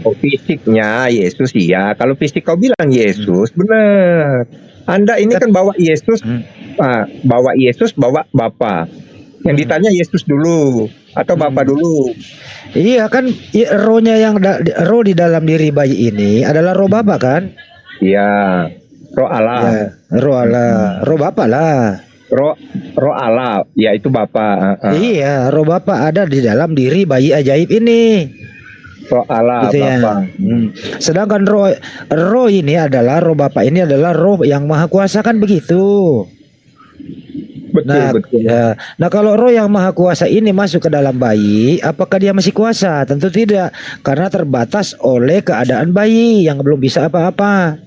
Oh, fisiknya Yesus iya. Kalau fisik kau bilang Yesus, benar. Anda ini kan bawa Yesus, bawa Yesus, bawa Bapa. Yang ditanya Yesus dulu atau Bapa dulu. Iya kan, rohnya roh di dalam diri bayi ini adalah roh Bapa kan? Iya, roh Allah. Ya, roh Allah, roh Bapa lah. Roh Allah, yaitu Bapa. Iya, roh Bapa ada di dalam diri bayi ajaib ini. Roh Allah, Gitu ya. Bapa. Sedangkan roh ini adalah roh Bapa ini adalah roh yang maha kuasa kan begitu. Betul, betul. Ya. Nah, kalau roh yang maha kuasa ini masuk ke dalam bayi, apakah dia masih kuasa? Tentu tidak, karena terbatas oleh keadaan bayi yang belum bisa apa-apa.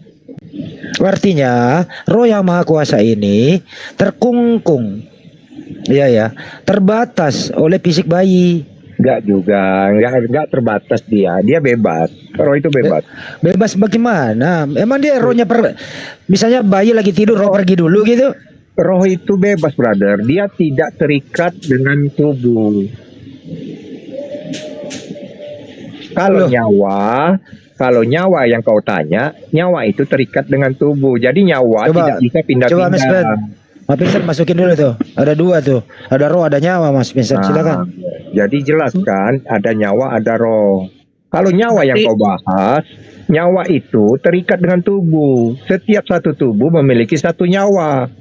Artinya, roh yang maha kuasa ini terkungkung, ya, terbatas oleh fisik bayi. Enggak juga, enggak terbatas dia bebas. Roh itu bebas. Bebas bagaimana? Emang dia rohnya misalnya bayi lagi tidur, roh pergi dulu gitu? Roh itu bebas, brother. Dia tidak terikat dengan tubuh. Kalau nyawa yang kau tanya, nyawa itu terikat dengan tubuh. Jadi nyawa tidak bisa pindah-pindah. Coba Mas Vincent masukin dulu tuh. Ada dua tuh. Ada roh, ada nyawa, Mas Vincent. Silakan. Jadi jelaskan ada nyawa, ada roh. Kalau nyawa yang kau bahas, nyawa itu terikat dengan tubuh. Setiap satu tubuh memiliki satu nyawa.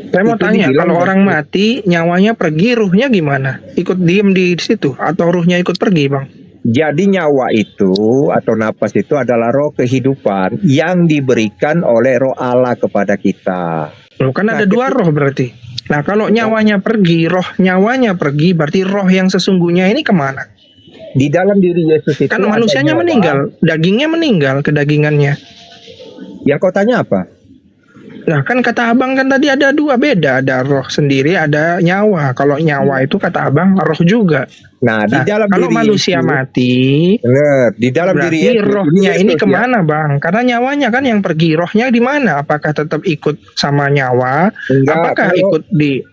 Saya mau tanya, kalau orang mati, nyawanya pergi, ruhnya gimana? Ikut diem di situ atau ruhnya ikut pergi, Bang? Jadi nyawa itu atau napas itu adalah roh kehidupan yang diberikan oleh roh Allah kepada kita. Loh, kan ada dua roh berarti. Nah, kalau nyawanya pergi, roh nyawanya pergi, berarti roh yang sesungguhnya ini kemana? Di dalam diri Yesus itu kan manusianya meninggal, dagingnya meninggal, kedagingannya. Yang kau tanya apa? Nah, kan kata abang kan tadi ada dua, beda, ada roh sendiri, ada nyawa. Kalau nyawa itu kata abang roh juga. Nah, di dalam kalau diri manusia Yesus, mati, benar, di dalam berarti diri Yesus, rohnya ini kemana, Bang? Karena nyawanya kan yang pergi, rohnya di mana? Apakah tetap ikut sama nyawa? Apakah ikut di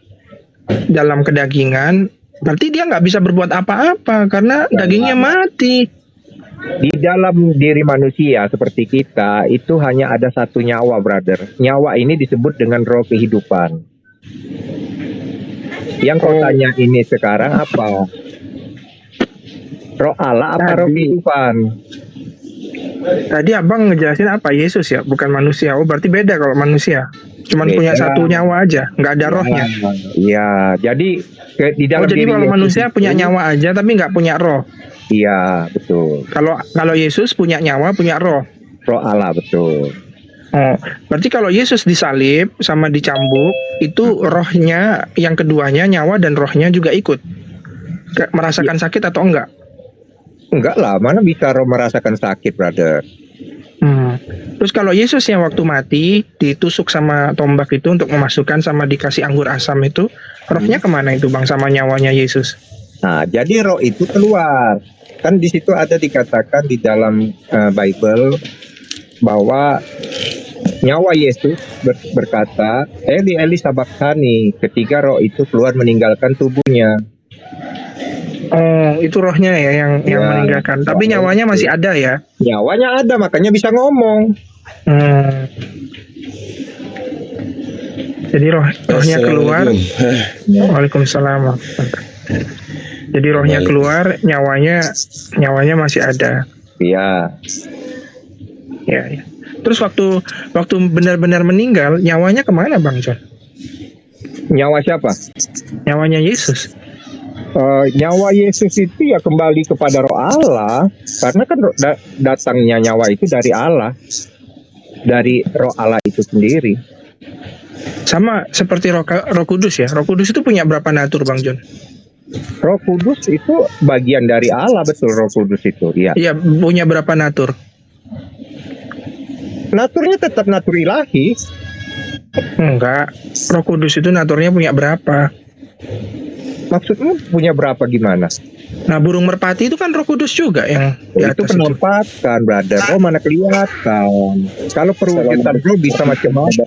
dalam kedagingan? Berarti dia nggak bisa berbuat apa-apa karena dagingnya mati. Di dalam diri manusia seperti kita itu hanya ada satu nyawa, brother. Nyawa ini disebut dengan roh kehidupan. Yang kau tanya ini sekarang apa? Roh Allah apa roh kehidupan? Tadi abang ngejelasin apa? Yesus ya, bukan manusia. Oh, berarti beda kalau manusia. Cuman punya satu nyawa aja, nggak ada rohnya. Iya, jadi di dalam jadi kalau manusia punya nyawa aja tapi nggak punya roh. Iya, betul. Kalau Yesus punya nyawa, punya roh. Roh Allah, betul. Oh, berarti kalau Yesus disalib sama dicambuk, itu rohnya yang keduanya, nyawa dan rohnya juga ikut. Merasakan sakit atau enggak? Enggak lah, mana bisa roh merasakan sakit, brother. Terus kalau Yesus yang waktu mati ditusuk sama tombak itu untuk memasukkan sama dikasih anggur asam itu, rohnya kemana itu, Bang, sama nyawanya Yesus? Nah, jadi roh itu keluar. Kan di situ ada dikatakan di dalam Bible bahwa nyawa Yesus berkata, Eli Eli sabachthani, ketika roh itu keluar meninggalkan tubuhnya. Oh, itu rohnya ya yang meninggalkan. Tapi nyawanya masih ada ya? Nyawanya ada, makanya bisa ngomong. Jadi rohnya keluar. Waalaikumsalam. Jadi rohnya keluar, nyawanya masih ada. Iya. Ya. Terus waktu benar-benar meninggal, nyawanya kemana, Bang John? Nyawa siapa? Nyawanya Yesus. Nyawa Yesus itu ya kembali kepada roh Allah, karena kan datangnya nyawa itu dari Allah, dari roh Allah itu sendiri. Sama seperti roh kudus ya. Roh kudus itu punya berapa natur, Bang John? Roh Kudus itu bagian dari Allah, betul. Roh Kudus itu, iya. Iya, punya berapa natur? Naturnya tetap natur ilahi. Enggak. Roh Kudus itu naturnya punya berapa? Maksudnya punya berapa gimana? Nah, burung merpati itu kan Roh Kudus juga yang di atas itu penempatan, brother. Roh mana kelihatan. Kalau perwujudan roh bisa macam-macam.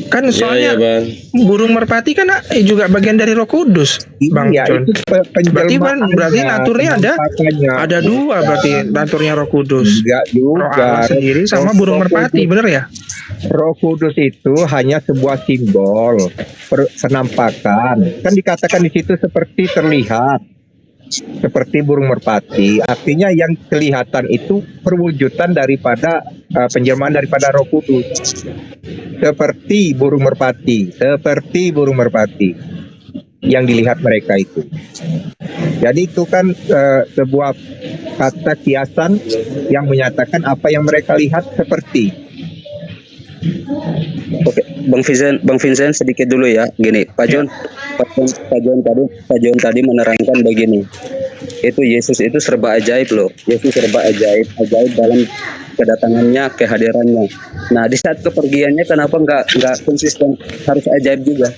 Kan soalnya Bang. burung merpati kan juga bagian dari Roh Kudus, Bang Iya, John. itu Berarti naturnya ada dua berarti naturnya Roh Kudus. Enggak Roh Allah juga. sendiri sama burung merpati, bener ya? Roh Kudus itu hanya sebuah simbol penampakan. Kan dikatakan di situ seperti terlihat seperti burung merpati. Artinya yang kelihatan itu perwujudan daripada penjelmaan daripada Roh Kudus. Seperti burung merpati yang dilihat mereka itu. Jadi itu kan sebuah kata kiasan yang menyatakan apa yang mereka lihat seperti. Oke, Bang Vincent sedikit dulu ya. Gini, Pak John tadi menerangkan begini. Itu Yesus itu serba ajaib loh. Yesus serba ajaib dalam kedatangannya, kehadirannya. Nah, di saat kepergiannya kenapa nggak konsisten, harus ajaib juga.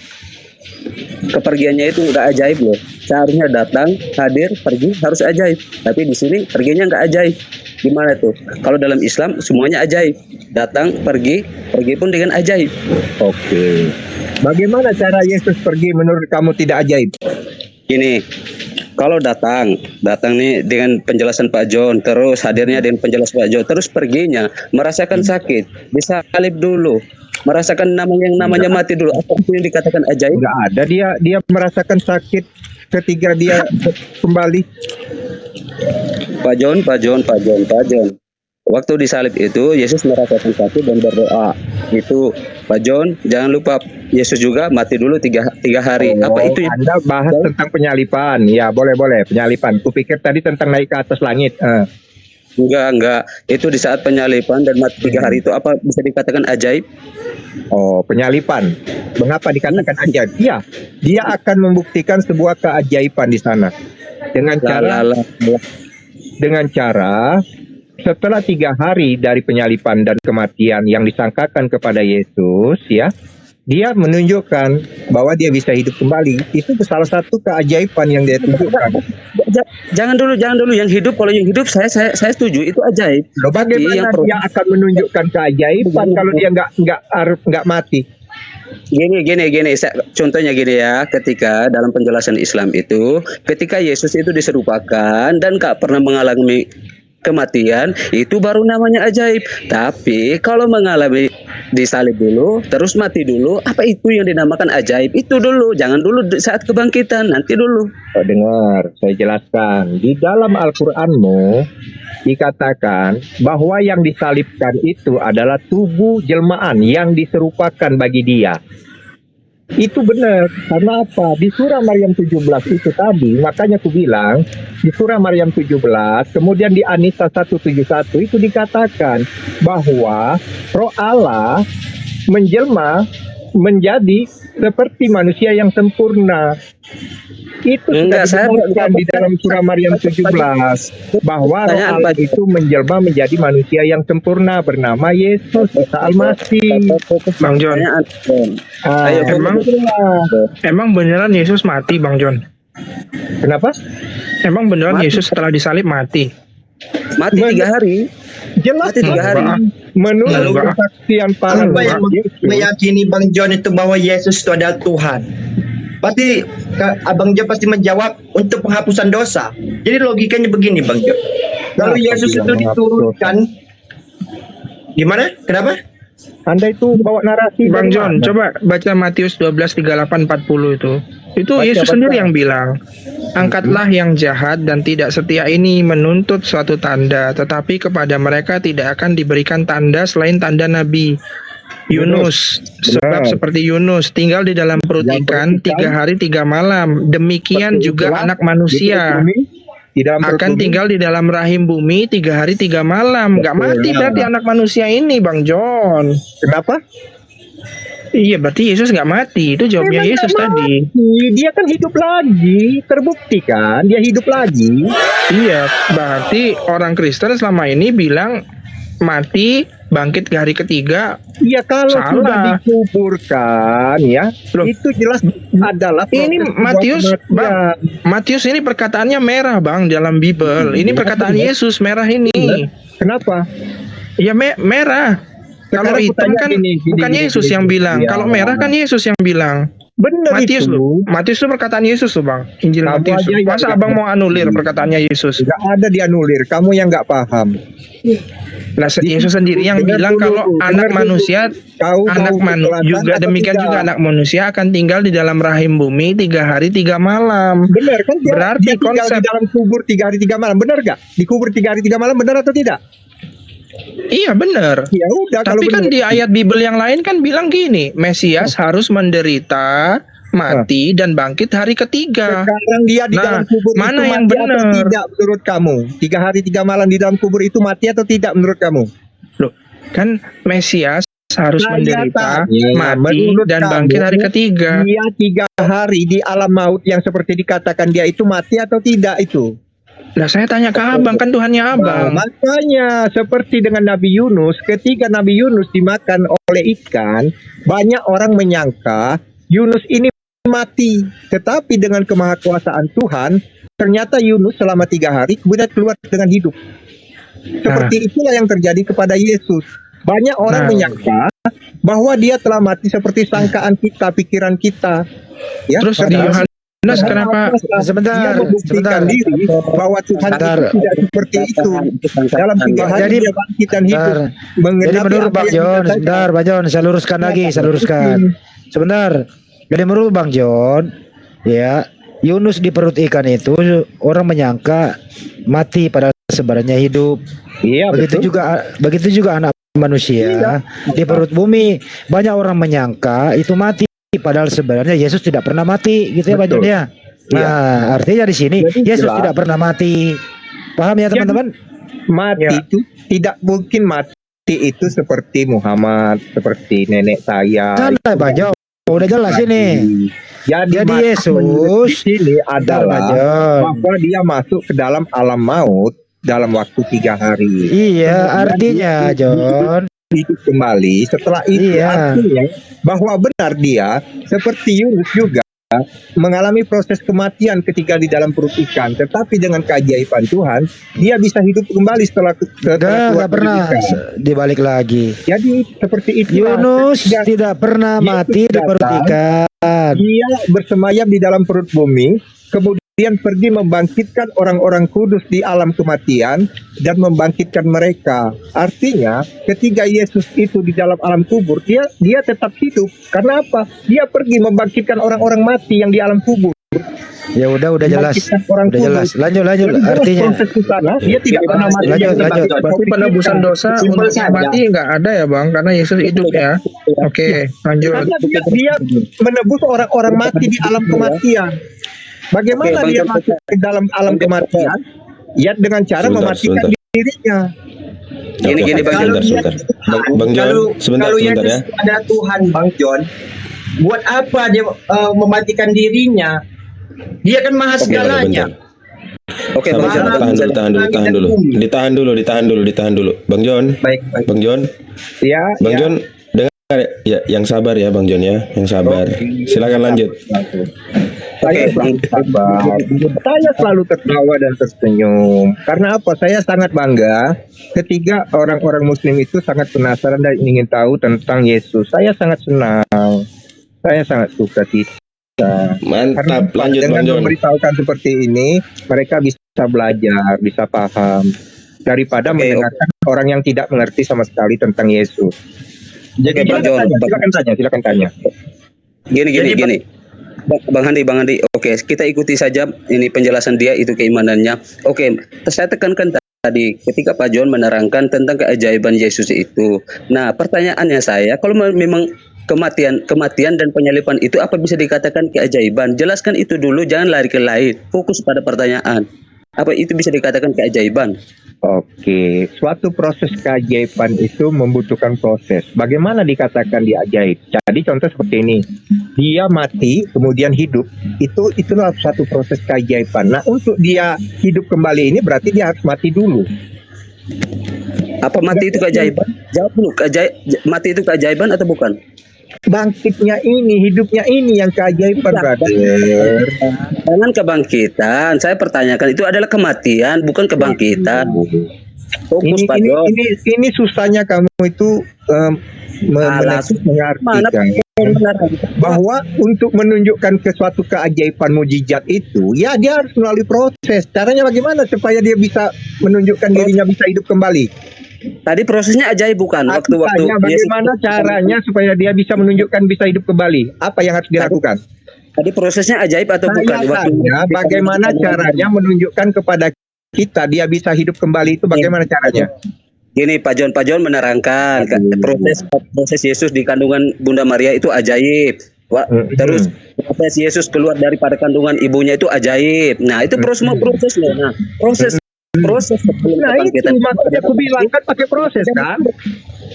Kepergiannya itu nggak ajaib loh. Seharusnya datang, hadir, pergi harus ajaib. Tapi di sini perginya nggak ajaib. Gimana tuh? Kalau dalam Islam semuanya ajaib. Datang, pergi pun dengan ajaib. Oke. Bagaimana cara Yesus pergi menurut kamu tidak ajaib? Gini, kalau datang nih dengan penjelasan Pak John, terus hadirnya dengan penjelasan Pak John, terus perginya merasakan sakit, disalib dulu, merasakan namanya mati dulu. Apa itu yang dikatakan ajaib? Enggak ada, dia merasakan sakit ketika dia kembali. Pak John. Waktu disalib itu Yesus merasakan sakit dan berdoa. Itu Pak John, jangan lupa Yesus juga mati dulu tiga hari. Apa itu yang Anda bahas tentang penyalipan? Ya boleh penyalipan. Kupikir tadi tentang naik ke atas langit. Enggak. Itu di saat penyalipan dan mati 3 hari itu apa bisa dikatakan ajaib? Oh, penyalipan. Mengapa dikatakan ajaib? Iya, dia akan membuktikan sebuah keajaiban di sana. Dengan cara setelah 3 hari dari penyalipan dan kematian yang disangkakan kepada Yesus, ya, dia menunjukkan bahwa dia bisa hidup kembali. Itu salah satu keajaiban yang dia tunjukkan. Jangan dulu yang hidup. Kalau yang hidup saya setuju, itu ajaib. Loh, bagaimana dia akan menunjukkan keajaiban kalau dia nggak mati? Gini, contohnya gini ya, ketika dalam penjelasan Islam itu, ketika Yesus itu diserupakan dan gak pernah mengalami kematian, itu baru namanya ajaib. Tapi kalau mengalami disalib dulu, terus mati dulu, apa itu yang dinamakan ajaib? Itu dulu, jangan dulu saat kebangkitan, nanti dulu. Oh, dengar, saya jelaskan. Di dalam Al-Qur'anmu dikatakan bahwa yang disalibkan itu adalah tubuh jelmaan yang diserupakan bagi dia. Itu benar. Karena apa? Di surah Maryam 17 itu tadi, makanya aku bilang di surah Maryam 17, kemudian di An-Nisa 171 itu dikatakan bahwa Roh Allah menjelma menjadi seperti manusia yang sempurna. Itu sudah disebutkan di dalam surah Maryam 17 bahwa Roh Allah itu menjelma menjadi manusia yang sempurna bernama Yesus Al-Masih. Bang John. Emang beneran Yesus mati, Bang John? Kenapa? Emang beneran Yesus setelah disalib mati? Mati 3 hari. Jelas mati 3 hari. Menurut kesaksian para apa yang meyakini Bang John itu bahwa Yesus itu adalah Tuhan? Berarti Abang John pasti menjawab untuk penghapusan dosa. Jadi logikanya begini, Bang John. Lalu Yesus itu diturunkan gimana? Kenapa? Anda itu bawa narasi Bang John, coba baca Matius 12:38-40 itu. Itu Yesus sendiri yang bilang, "Angkatlah yang jahat dan tidak setia ini menuntut suatu tanda, tetapi kepada mereka tidak akan diberikan tanda selain tanda Nabi Yunus, sebab seperti Yunus tinggal di dalam perut ikan 3 hari 3 malam, demikian juga anak manusia akan tinggal di dalam rahim bumi 3 hari 3 malam. Gak mati berarti anak manusia ini, Bang John. Kenapa? Iya, berarti Yesus gak mati. Itu jawabnya Yesus tadi. Dia kan hidup lagi, terbukti kan? Dia hidup lagi. Iya, berarti orang Kristen selama ini bilang mati, bangkit ke hari ketiga. Iya, kalau salah. Sudah dikuburkan ya. Loh, itu jelas adalah ini Matius ini perkataannya merah, Bang, dalam Bible. Ini perkataan Yesus merah ini. Kenapa? Ya merah. Kalau Sekarang hitam kutanya kan gini, bukan Yesus yang bilang. Ya. Kalau merah kan Yesus yang bilang. Benar Matius itu. loh. Matius itu perkataan Yesus tuh bang. Injil Kamu Matius. aja yang Masa nggak abang mau anulir ngerti. perkataannya Yesus? Nggak ada dianulir. Kamu yang nggak paham. Lah Yesus sendiri yang Dengar bilang dulu, kalau dengar anak dulu. manusia, Kau anak mau keselatan juga atau demikian tidak? juga anak manusia akan tinggal di dalam rahim bumi 3 hari 3 malam. Benar kan dia, Berarti dia tinggal konsep- di dalam kubur 3 hari 3 malam. Benar gak? Dikubur 3 hari 3 malam, benar atau tidak? Iya benar. Ya udah, kalau Tapi kan benar. di ayat Bible yang lain kan bilang gini, Mesias harus menderita, mati dan bangkit hari ketiga. Sekarang dia di Nah, dalam kubur mana itu yang mati atau benar? tidak menurut kamu? 3 hari 3 malam di dalam kubur itu mati atau tidak menurut kamu? Loh, kan Mesias harus Saya menderita, tanya, mati menurut dan kamu, bangkit hari ketiga. Dia 3 hari di alam maut yang seperti dikatakan dia itu mati atau tidak itu? Nah, saya tanya ke abang, kan Tuhannya abang. Nah, makanya seperti dengan Nabi Yunus, ketika Nabi Yunus dimakan oleh ikan, banyak orang menyangka Yunus ini mati. Tetapi dengan kemahakuasaan Tuhan, ternyata Yunus selama 3 hari kemudian keluar dengan hidup. Seperti itulah yang terjadi kepada Yesus. Banyak orang Nah. menyangka bahwa dia telah mati seperti sangkaan kita, pikiran kita. Ya, Terus di karena- Yohanes karena kenapa? apa? Sebentar, Dia membuktikan sebentar. diri bahwa Tuhan Sebentar. itu tidak seperti itu. Dalam 3 hari Jadi- dia bangkit dan hidup. Jadi Mengenapi menurut apa Bang yang John, dikatakan. sebentar Bang John, saya luruskan lagi, saya luruskan. Sebentar. Jadi menurut Bang John, ya, Yunus di perut ikan itu orang menyangka mati padahal sebenarnya hidup. Iya, Begitu juga anak manusia di perut bumi, banyak orang menyangka itu mati padahal sebenarnya Yesus tidak pernah mati, gitu ya Bang John Betul. ya. Nah, artinya di sini Jadi Yesus jelas. tidak pernah mati. Paham ya teman-teman? Mati Ya. itu tidak mungkin mati itu seperti Muhammad, seperti nenek saya. Santai Bang John. Udah jelas ini. Jadi Jadi mati Yesus menurut di sini Bentar, Bang adalah John. bahwa dia masuk ke dalam alam maut dalam waktu 3 hari. Iya, artinya John. Hidup kembali setelah itu, Iya. artinya bahwa benar dia seperti Yunus juga mengalami proses kematian ketika di dalam perut ikan, tetapi dengan keajaiban Tuhan dia bisa hidup kembali setelah keluar Enggak dari pernah ikan. dibalik lagi. Jadi seperti itu. Yunus tidak pernah Yesus mati di perut datang. ikan. Dia bersemayam di dalam perut bumi, kemudian pergi membangkitkan orang-orang kudus di alam kematian dan membangkitkan mereka. Artinya, ketika Yesus itu di dalam alam kubur, dia tetap hidup. Karena apa? Dia pergi membangkitkan orang-orang mati yang di alam kubur. Ya udah jelas. Membangkitkan orang Udah jelas. kudus. Lanjut. Dan Artinya proses ke sana, dia tidak pernah mati. Lanjut. Berarti penebusan dosa Simpel untuk saja. mati nggak ada ya bang, karena Yesus hidup ya. Oke, lanjut. Karena dia menebus orang-orang mati di alam kematian. Bagaimana Oke, dia Bang, masuk ke dalam alam kematian? Ya dengan cara Sebentar, mematikan sebentar. dirinya. Gini, Bang John. Sebentar. Bang John, sebentar ya. Yesus ada Tuhan, Bang John, buat apa dia mematikan dirinya? Dia kan maha Oke, segalanya. bentar. Oke, Sabar, Bang John. sabar, tahan dulu. Bang John, Baik, baik. Bang John, Ya, Bang ya. John, dengar ya, yang sabar ya Bang John ya, yang sabar. Silakan lanjut. Saya selalu sabar. Saya selalu tertawa dan tersenyum. Karena apa? Saya sangat bangga ketika orang-orang Muslim itu sangat penasaran dan ingin tahu tentang Yesus. Saya sangat senang. Saya sangat suka cita. Mantap, lanjut dengan Bang John. memberitahukan seperti ini, mereka bisa belajar, bisa paham daripada Oke, mendengarkan orang yang tidak mengerti sama sekali tentang Yesus. Jadi Oke, Bang John. silakan tanya. Gini. Bang Handi. Oke, kita ikuti saja ini penjelasan dia, itu keimanannya. Oke, saya tekankan tadi ketika Pak John menerangkan tentang keajaiban Yesus itu. Nah, pertanyaannya saya, kalau memang kematian dan penyaliban itu apa bisa dikatakan keajaiban? Jelaskan itu dulu, jangan lari ke lain. Fokus pada pertanyaan. Apa itu bisa dikatakan keajaiban? Oke, suatu proses keajaiban itu membutuhkan proses. Bagaimana dikatakan dia ajaib? Jadi contoh seperti ini, dia mati kemudian hidup, itulah suatu proses keajaiban. Nah, untuk dia hidup kembali ini berarti dia harus mati dulu. Apa mati itu keajaiban? Jawab dulu, mati itu keajaiban atau bukan? Bangkitnya ini, hidupnya ini yang keajaiban, brother. Jangan kebangkitan. Saya pertanyakan itu adalah kematian, bukan kebangkitan. Fokus, Pak John. Ini susahnya kamu itu em, langsung mengartikan bahwa untuk menunjukkan ke suatu keajaiban mujizat itu, ya dia harus melalui proses. Caranya bagaimana supaya dia bisa menunjukkan dirinya bisa hidup kembali? Tadi prosesnya ajaib bukan? Aku Waktu-waktu tanya bagaimana caranya supaya dia bisa menunjukkan bisa hidup kembali? Apa yang harus dilakukan? Tadi prosesnya ajaib atau bukan? Saya tanya bagaimana caranya menunjukkan kepada kita dia bisa hidup kembali itu bagaimana caranya? Gini, Pak John menerangkan proses Yesus di kandungan Bunda Maria itu ajaib. Terus proses Yesus keluar daripada kandungan ibunya itu ajaib. Nah, itu semua prosesnya. Nah, proses sebelum Nah itu kebangkitan. maksudnya aku bilang kan pakai proses kan?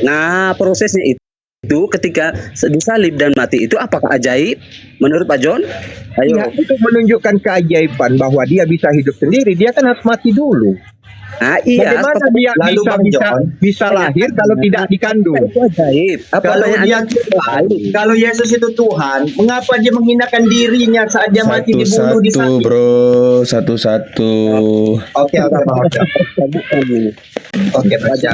Nah, prosesnya itu ketika disalib dan mati itu apakah ajaib menurut Pak John? Ayo. Ya, untuk menunjukkan keajaiban bahwa dia bisa hidup sendiri, dia kan harus mati dulu. Nah, iya. Bagaimana dia Lalu Bang John, bisa lahir kalau tidak dikandung? Itu ajaib. Apa kalau dia pertanyaannya? Tuhan, kalau Yesus itu Tuhan, mengapa dia menghinakan dirinya saat dia mati dibunuh di Satu-satu, salib? bro. Satu-satu. Oke, baca.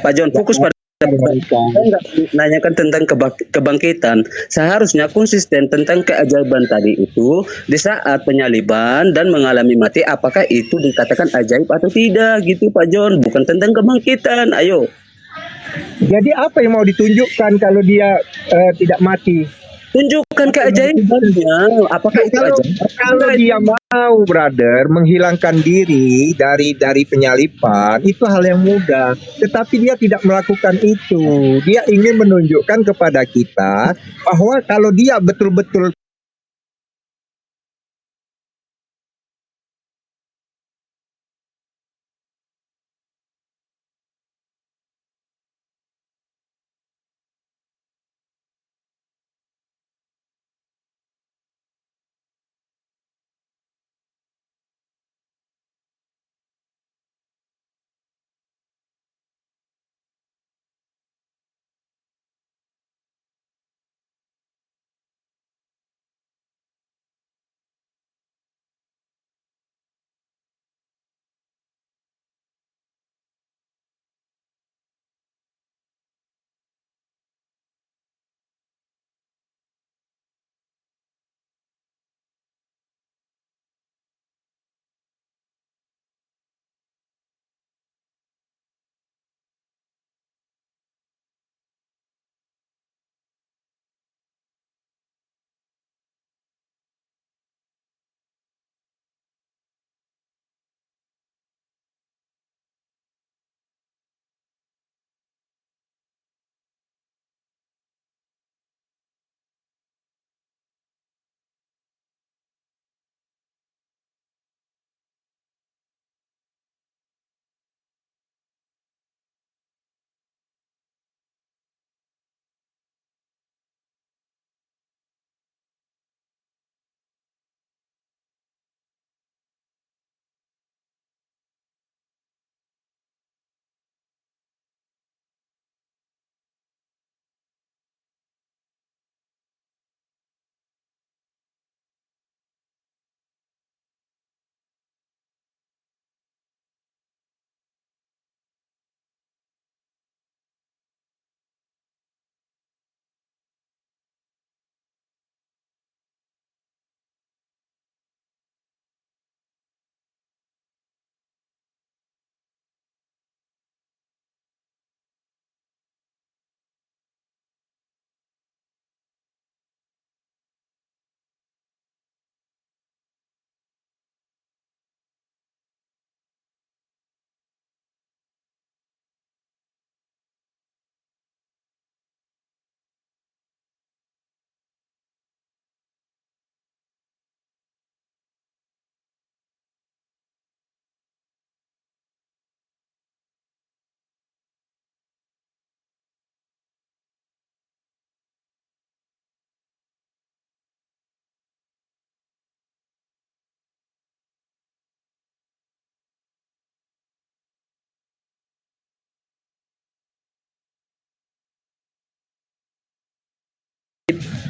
Pak John fokus pada saya nggak nanyakan tentang kebangkitan. Seharusnya konsisten tentang keajaiban tadi itu di saat penyaliban dan mengalami mati. Apakah itu dikatakan ajaib atau tidak gitu Pak John? Bukan tentang kebangkitan. Ayo. Jadi apa yang mau ditunjukkan kalau dia tidak mati? Tunjukkan keajaibannya. Apakah itu ajaib? Kalau dia mau, brother, menghilangkan diri dari penyaliban, itu hal yang mudah. Tetapi dia tidak melakukan itu. Dia ingin menunjukkan kepada kita bahwa kalau dia betul-betul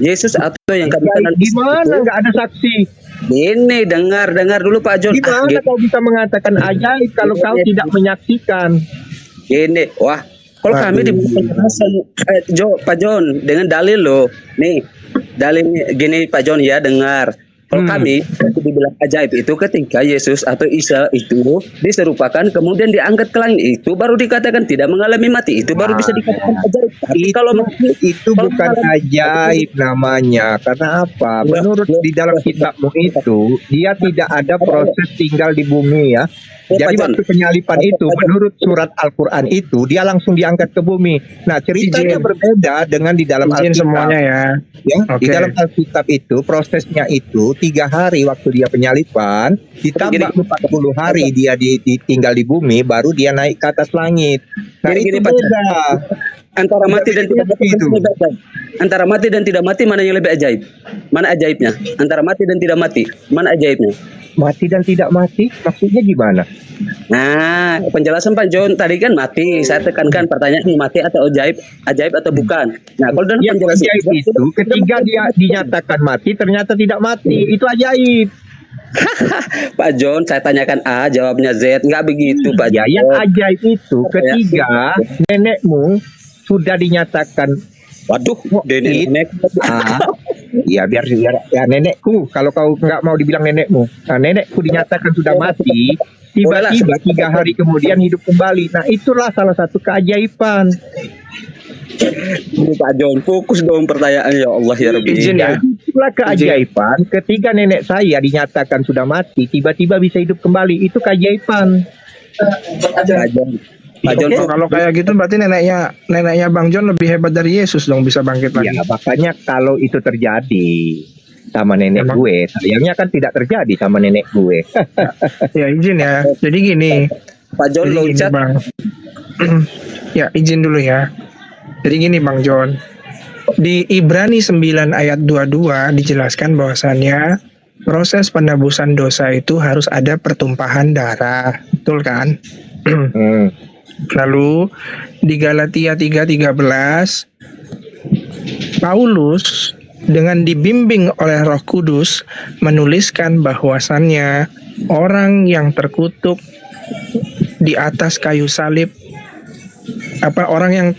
Yesus atau yang kami kenal di mana nggak ada saksi? Ini dengar dulu Pak John. Di mana kau bisa mengatakan ajaib kalau kau tidak menyaksikan? Gini, wah Kalau kami di penjelasan Pak John dengan dalil loh. Nih, dalil gini Pak John ya, dengar. Kalau kami itu dibilang ajaib itu ketika Yesus atau Isa itu diserupakan kemudian diangkat ke langit, itu baru dikatakan tidak mengalami mati, itu baru bisa dikatakan ajaib. Tapi kalau Itu bukan ajaib namanya. Karena apa? Menurut di dalam kitabmu itu, dia tidak ada proses tinggal di bumi ya. Jadi waktu penyalipan itu, menurut surat Al-Quran itu, dia langsung diangkat ke bumi. Nah, ceritanya berbeda dengan di dalam Alkitab. Semuanya ya. Ya, Oke. di dalam Alkitab itu, prosesnya itu 3 hari waktu dia penyalipan, ditambah 40 hari dia tinggal di bumi, baru dia naik ke atas langit. Nah, Gini, itu Pak. beda. antara mati dan tidak mati Itu. mana yang lebih ajaib? Antara mati dan tidak mati mana yang lebih ajaib? Mana ajaibnya? Antara mati dan tidak mati, mana ajaibnya? Mati dan tidak mati, maksudnya gimana? Nah, penjelasan Pak John tadi kan mati. Saya tekankan pertanyaan mati atau ajaib, ajaib atau bukan. Nah, kalau dalam Yang penjelasan ajaib itu ketika dia dinyatakan mati ternyata tidak mati, itu ajaib. Pak John, saya tanyakan A, jawabnya Z. Enggak begitu, Pak Ya, John. yang ajaib itu ketika nenekmu sudah dinyatakan Waduh, nenek. ya biar ya nenekku, kalau kau nggak mau dibilang nenekmu, nah, nenekku dinyatakan sudah mati, tiba-tiba 3 hari kemudian hidup kembali. Nah, itulah salah satu keajaiban. Ini Pak John, fokus dong pertanyaan, ya Allah ya Rabbi. Izin ya. Itulah keajaiban ketika nenek saya dinyatakan sudah mati, tiba-tiba bisa hidup kembali. Itu keajaiban. Pak John. Pak John, Oh, kalau kayak gitu berarti neneknya Bang John lebih hebat dari Yesus dong, bisa bangkit lagi. Ya, makanya kalau itu terjadi sama nenek Emang? gue, sayangnya kan tidak terjadi sama nenek gue. Ya izin ya. Jadi gini. Pak John Jadi gini, loncat. Bang. Ya izin dulu ya. Jadi gini Bang John. Di Ibrani 9 ayat 22 dijelaskan bahwasannya proses penebusan dosa itu harus ada pertumpahan darah. Betul kan? Hmm. Lalu di Galatia 3:13 Paulus dengan dibimbing oleh Roh Kudus menuliskan bahwasannya orang yang terkutuk di atas kayu salib, orang yang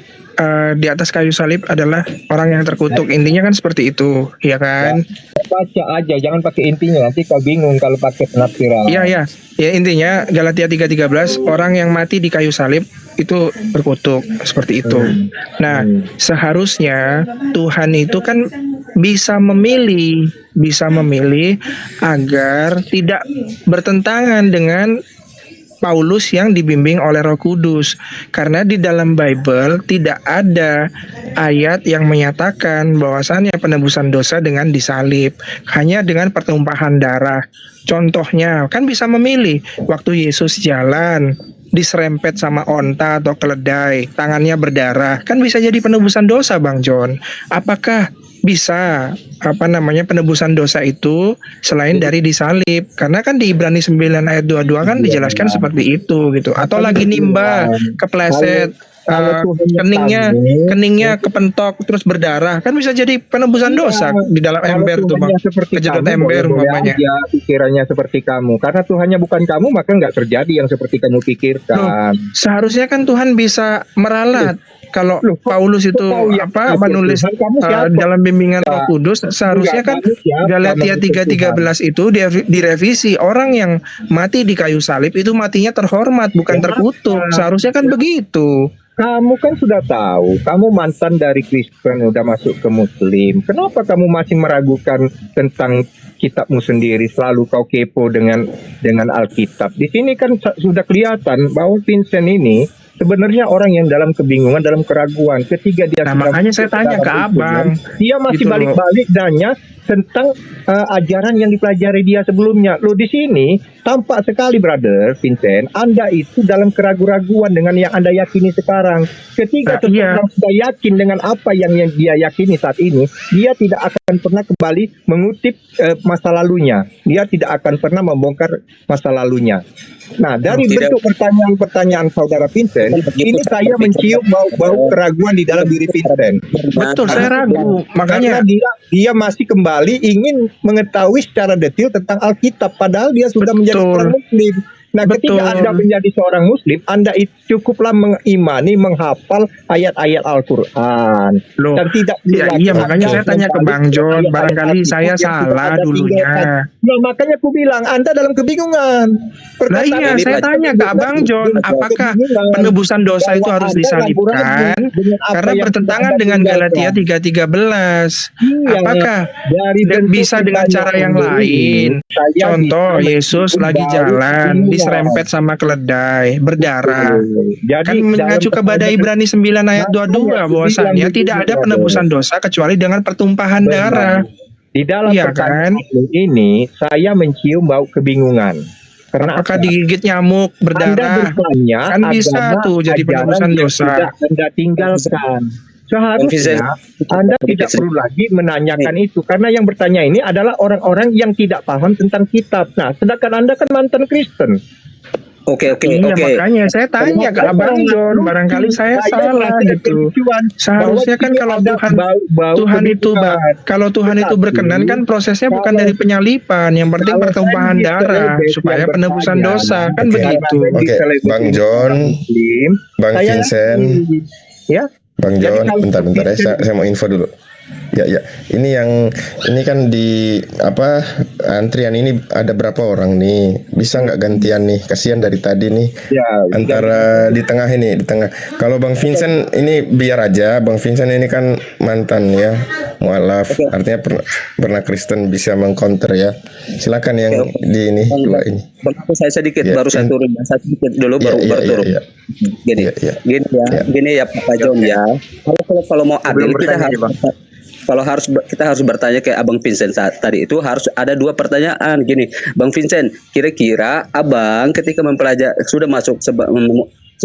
di atas kayu salib adalah orang yang terkutuk. Intinya kan seperti itu, ya kan? Baca aja, jangan pakai intinya, nanti kau bingung kalau pakai penafsiran. Iya, ya. Ya intinya Galatia 3:13 orang yang mati di kayu salib itu terkutuk, seperti itu. Nah, seharusnya Tuhan itu kan bisa memilih agar tidak bertentangan dengan Paulus yang dibimbing oleh Roh Kudus, karena di dalam Bible tidak ada ayat yang menyatakan bahwasannya penebusan dosa dengan disalib, hanya dengan pertumpahan darah. Contohnya kan bisa memilih waktu Yesus jalan diserempet sama onta atau keledai, tangannya berdarah, kan bisa jadi penebusan dosa, Bang John. Apakah bisa penebusan dosa itu selain dari disalib? Karena kan di Ibrani 9 ayat 22 kan dijelaskan seperti itu gitu. Atau lagi nimba, kepleset, keningnya kepentok terus berdarah, kan bisa jadi penebusan dosa di dalam ember tuh Bang. Kejedot ember umpamanya. Pikirannya seperti kamu, karena Tuhannya bukan kamu, maka nggak terjadi yang seperti kamu pikirkan. Seharusnya kan Tuhan bisa meralat. Kalau Paulus itu menulis dalam bimbingan Roh Kudus, seharusnya kan Galatia 3:13 itu direvisi. Orang yang mati di kayu salib itu matinya terhormat, bukan terkutuk. Seharusnya kan begitu. Kamu kan sudah tahu, kamu mantan dari Kristen udah masuk ke Muslim. Kenapa kamu masih meragukan tentang kitabmu sendiri? Selalu kau kepo dengan Alkitab. Di sini kan sudah kelihatan bahwa Vincent ini sebenarnya orang yang dalam kebingungan, dalam keraguan. Ketika dia makanya saya tanya ke Abang, dia masih gitu balik-balik nanya tentang ajaran yang dipelajari dia sebelumnya. Loh, di sini tampak sekali, brother Vincent, Anda itu dalam keraguan-raguan dengan yang Anda yakini sekarang. Ketika seseorang sudah yakin dengan apa yang dia yakini saat ini, dia tidak akan pernah kembali mengutip masa lalunya. Dia tidak akan pernah membongkar masa lalunya. Nah, dari bentuk pertanyaan saudara Vincent, ini saya mencium bau keraguan di dalam diri Vincent. Betul, saya ragu. Makanya dia masih kembali ingin mengetahui secara detail tentang Alkitab, padahal dia sudah menjadi orang Muslim. Nah, ketika Betul. Anda menjadi seorang Muslim, Anda itu cukuplah mengimani, menghafal ayat-ayat Al-Quran. Loh, Dan tidak ya, perlu iya, lagi makanya saya tanya ke Bang John, ayat-ayat barangkali itu saya yang sudah salah Anda dulunya. tinggalkan. Nah, makanya aku bilang, Anda dalam kebingungan. Lah Perkataan iya, ini saya Pak tanya ke Abang John, apakah penebusan dosa itu bahwa harus Anda disalibkan ragu-ragu dengan apa karena yang bertentangan sudah Anda dengan Galatia tinggalkan. 3:13? Iya, Apakah dari bentuk bisa dengan kitanya cara yang ini, lain? saya Contoh, bisa Yesus mencium lagi bau jalan, kebingungan. diserempet sama keledai, berdarah. Jadi Kan mengacu kepada Ibrani 9 ayat 22 bahwasannya tidak ada penebusan dosa kecuali dengan pertumpahan darah. Di dalam Iya pertanyaan kan? ini saya mencium bau kebingungan. Karena Apakah apa? digigit nyamuk, Anda berdarah? bertanya Kan bisa agama, tuh jadi ajaran penebusan yang dosa. tidak Anda tinggalkan. Bang Vincent, Seharusnya Anda tidak perlu lagi menanyakan itu karena yang bertanya ini adalah orang-orang yang tidak paham tentang kitab. Nah, sedangkan Anda kan mantan Kristen. Oke. Iya, makanya saya tanya ke Abang John, barangkali saya salah gitu. Seharusnya kan kalau Tuhan itu kalau Tuhan itu berkenan kan prosesnya bukan dari penyalipan, yang penting pertumpahan darah supaya penebusan dosa, kan begitu. Oke, Bang John, Bang Vincent, ya. Bang Jadi John, kalau bentar ya, saya mau info dulu. Ya. Ini kan di apa antrian ini ada berapa orang nih? Bisa nggak gantian nih? Kasihan dari tadi nih. Ya, Antara di tengah ini, di tengah. Kalau Bang Vincent ini biar aja. Bang Vincent ini kan mantan ya, mualaf. Artinya pernah Kristen, bisa mengcounter ya. Silakan yang di ini dua ini. Saya sedikit Ya, baru saya turun sedikit dulu baru turun. Iya. Gini, Iya. gini ya Pak John ya. Kalau mau adil kita harus bertanya kayak Abang Vincent tadi itu harus ada dua pertanyaan. Gini, Bang Vincent, kira-kira Abang ketika sudah masuk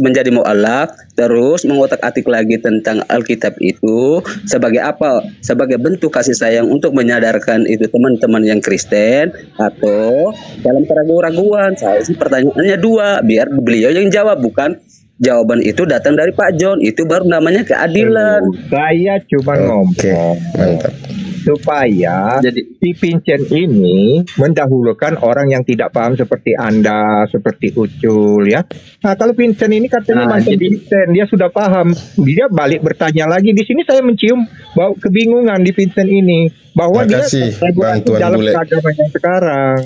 menjadi mu'alaf terus mengotak-atik lagi tentang Alkitab itu sebagai apa? Sebagai bentuk kasih sayang untuk menyadarkan itu teman-teman yang Kristen atau dalam keraguan-raguan? Saya sih pertanyaannya dua, biar beliau yang jawab, bukan jawaban itu datang dari Pak John. Itu baru namanya keadilan. Saya cuma Oke, ngomong mantap. supaya si Vincent ini mendahulukan orang yang tidak paham seperti Anda, seperti Ucul ya. Nah, kalau Vincent ini katanya mantan Kristen, dia sudah paham, dia balik bertanya lagi. Di sini saya mencium bau kebingungan di Vincent ini bahwa Makasih, dia Bang Tuan dalam Bule. keagamaan sekarang.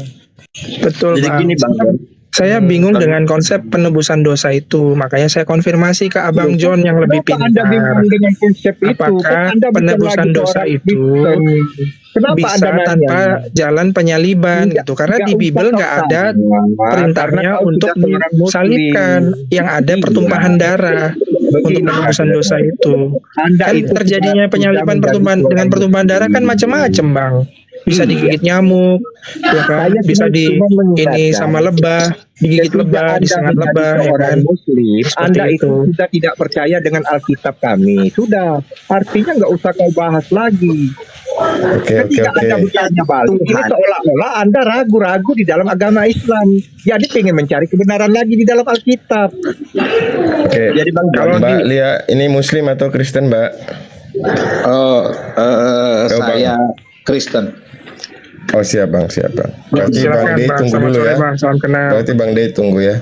Betul, Jadi Bang. gini Bang John. Saya bingung dengan konsep penebusan dosa itu, makanya saya konfirmasi ke Abang John yang lebih Kenapa Anda pintar. bingung dengan konsep itu? Apakah Kan Anda bukan penebusan lagi dosa seorang itu Kristen. Kenapa bisa Anda nanya? tanpa jalan penyaliban Tidak- gitu? Karena tidak di usah Bible nggak kau ada tanya, perintahnya karena kau untuk sudah seorang Muslim. disalibkan, yang ada Iya. pertumpahan darah untuk Begini, penebusan Anda. dosa itu. Anda Kan itu terjadinya sudah penyalipan menjadi dengan seorang pertumpahan darah kan Muslim. macam-macam, Bang. Bisa digigit nyamuk, ya kan? Saya Bisa cuma mengingatkan. ini sama lebah, digigit Ketika lebah, Anda disengat menjadi lebah, ya seorang kan? Muslim, Seperti Anda itu itu. sudah tidak percaya dengan Alkitab kami. Sudah, artinya nggak usah kau bahas lagi. Oke. Ketika Anda bertanya balik, ini seolah-olah Anda ragu-ragu di dalam agama Islam. Jadi pengen mencari kebenaran lagi di dalam Alkitab. Oke. Jadi Bang John, Mbak Lia, ini Muslim atau Kristen, Mbak? Saya Kristen. Oh, siap Bang. Berarti Bang Silakan, Dey Bang. tunggu Selamat dulu sore, ya. Bang. Salam kenal. Berarti Bang Dey tunggu ya.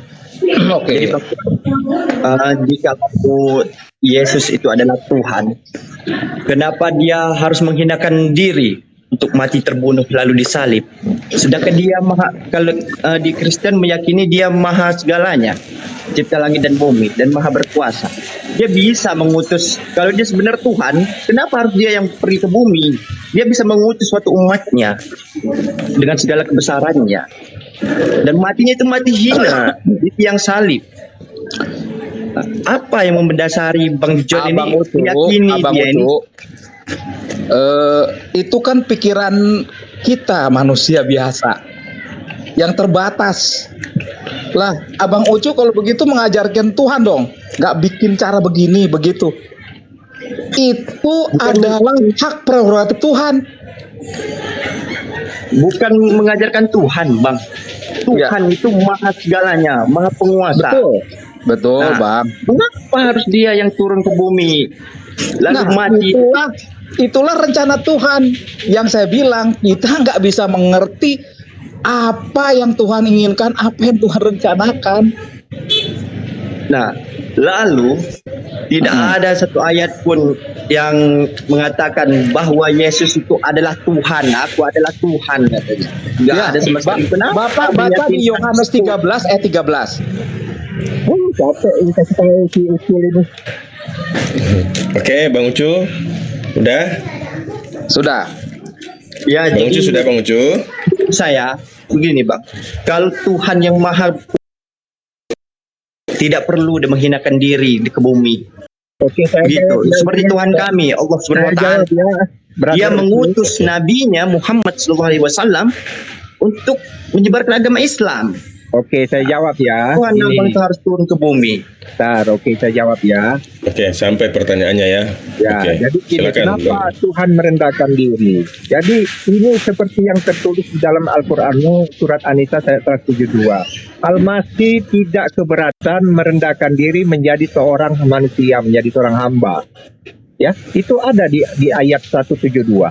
Oke. jika Yesus itu adalah Tuhan, kenapa dia harus menghinakan diri untuk mati terbunuh lalu disalib? Sedangkan dia kalau di Kristen meyakini dia maha segalanya, cipta langit dan bumi dan maha berkuasa. Dia bisa mengutus, kalau dia sebenarnya Tuhan, kenapa harus dia yang pergi ke bumi? Dia bisa mengutus suatu umatnya dengan segala kebesarannya. Dan matinya itu mati hina di tiang salib. Apa yang mendasari Bang John ini meyakini dia ini? Itu kan pikiran kita manusia biasa yang terbatas. Lah, Abang Ucu kalau begitu mengajarkan Tuhan dong, nggak bikin cara begini begitu. Itu adalah hak prerogatif Tuhan. Bukan mengajarkan Tuhan, Bang. Tuhan itu maha segalanya, maha penguasa. Betul, Nah, Bang. Kenapa harus dia yang turun ke bumi lalu mati? Itulah rencana Tuhan yang saya bilang kita nggak bisa mengerti apa yang Tuhan inginkan, apa yang Tuhan rencanakan. Nah, lalu tidak ada satu ayat pun yang mengatakan bahwa Yesus itu adalah Tuhan. Aku adalah Tuhan katanya. Enggak ada sama sekali. Kenapa? Bapak baca di Yohanes 13 ayat 13. Capek ini kasih tahu si Ucil ini. Oke, Bang Ucu. Udah? Sudah. Ya, Bang Ucu jadi sudah, Bang Ucu? saya begini Bang. Kalau Tuhan yang maha tidak perlu dia menghinakan diri di ke bumi. Oke, saya Gitu. Seperti Tuhan kami, Allah Subhanahu wa taala. Dia mengutus nabinya Muhammad SAW untuk menyebarkan agama Islam. Oke, saya jawab ya. Tuhan yang Ini, harus turun ke bumi. bentar, oke, saya jawab ya. Oke, sampai pertanyaannya ya. Ya, Oke, jadi gini, silakan. kenapa Tuhan merendahkan diri? Jadi ini seperti yang tertulis di dalam Al-Quran surat An-Nisa ayat 172. Al-Masih tidak keberatan merendahkan diri menjadi seorang manusia, menjadi seorang hamba. Ya, itu ada di ayat 172.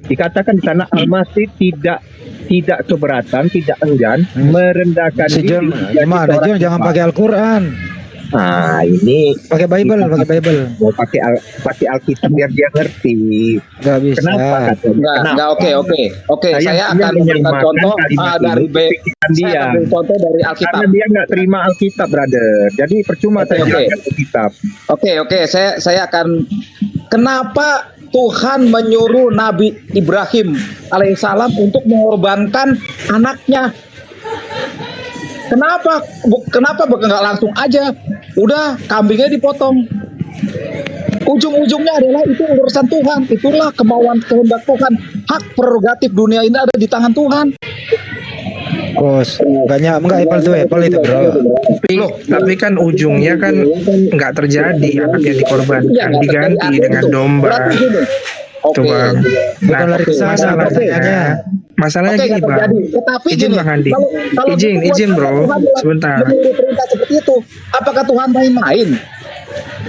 Dikatakan di sana Al-Masih tidak keberatan, tidak enggan merendahkan Si diri. John, menjadi gimana seorang John? Jangan hamba. pakai Al-Quran, Nah, ini pakai Bible, pakai Bible. mau pakai Alkitab biar dia ngerti. Nggak bisa. Kenapa katanya? Enggak, oke. Saya akan memberikan menyamakan contoh kalimat dari ini ke pikiran saya dia. akan beri contoh dari Alkitab. Karena dia nggak terima Alkitab, brother. Jadi percuma saya Oke. jelaskan Alkitab. Oke, saya akan, kenapa Tuhan menyuruh Nabi Ibrahim alaihissalam untuk mengorbankan anaknya? Kenapa nggak langsung aja udah kambingnya dipotong? Ujung-ujungnya adalah itu urusan Tuhan. Itulah kemauan kehendak Tuhan. Hak prerogatif dunia ini ada di tangan Tuhan. Kos, enggak Apple itu bro. Tapi kan ujungnya kan nggak terjadi, anaknya dikorbankan, diganti dengan domba. Berarti gini. Tuh Bang. Bukan lari ke sana masalahnya, pertanyaannya. masalahnya Oke, gini nggak Bang. terjadi. Tetapi Izin gini, Bang Andi. kalau Izin bro, Tuhan sebentar. menurut perintah seperti itu, apakah Tuhan main-main?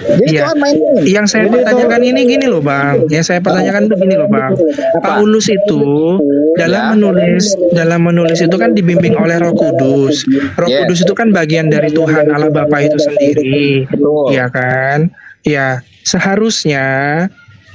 Jadi Iya. Tuhan main-main. Yang saya pertanyakan ini gini loh Bang. Yang saya pertanyakan itu gini loh Bang. Paulus itu dalam menulis itu kan dibimbing oleh Roh Kudus. Roh Yeah. Kudus itu kan bagian dari Tuhan Allah Bapa itu sendiri. Betul. Iya kan? Ya, seharusnya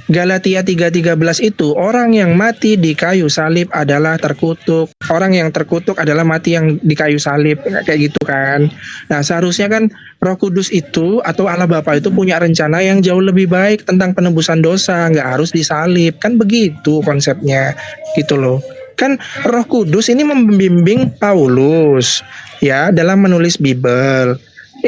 Galatia 3:13 itu orang yang mati di kayu salib adalah terkutuk. Orang yang terkutuk adalah mati yang di kayu salib, kayak gitu kan. Nah, seharusnya kan Roh Kudus itu atau Allah Bapa itu punya rencana yang jauh lebih baik tentang penebusan dosa, nggak harus disalib. Kan begitu konsepnya, gitu loh. Kan Roh Kudus ini membimbing Paulus ya dalam menulis Bible.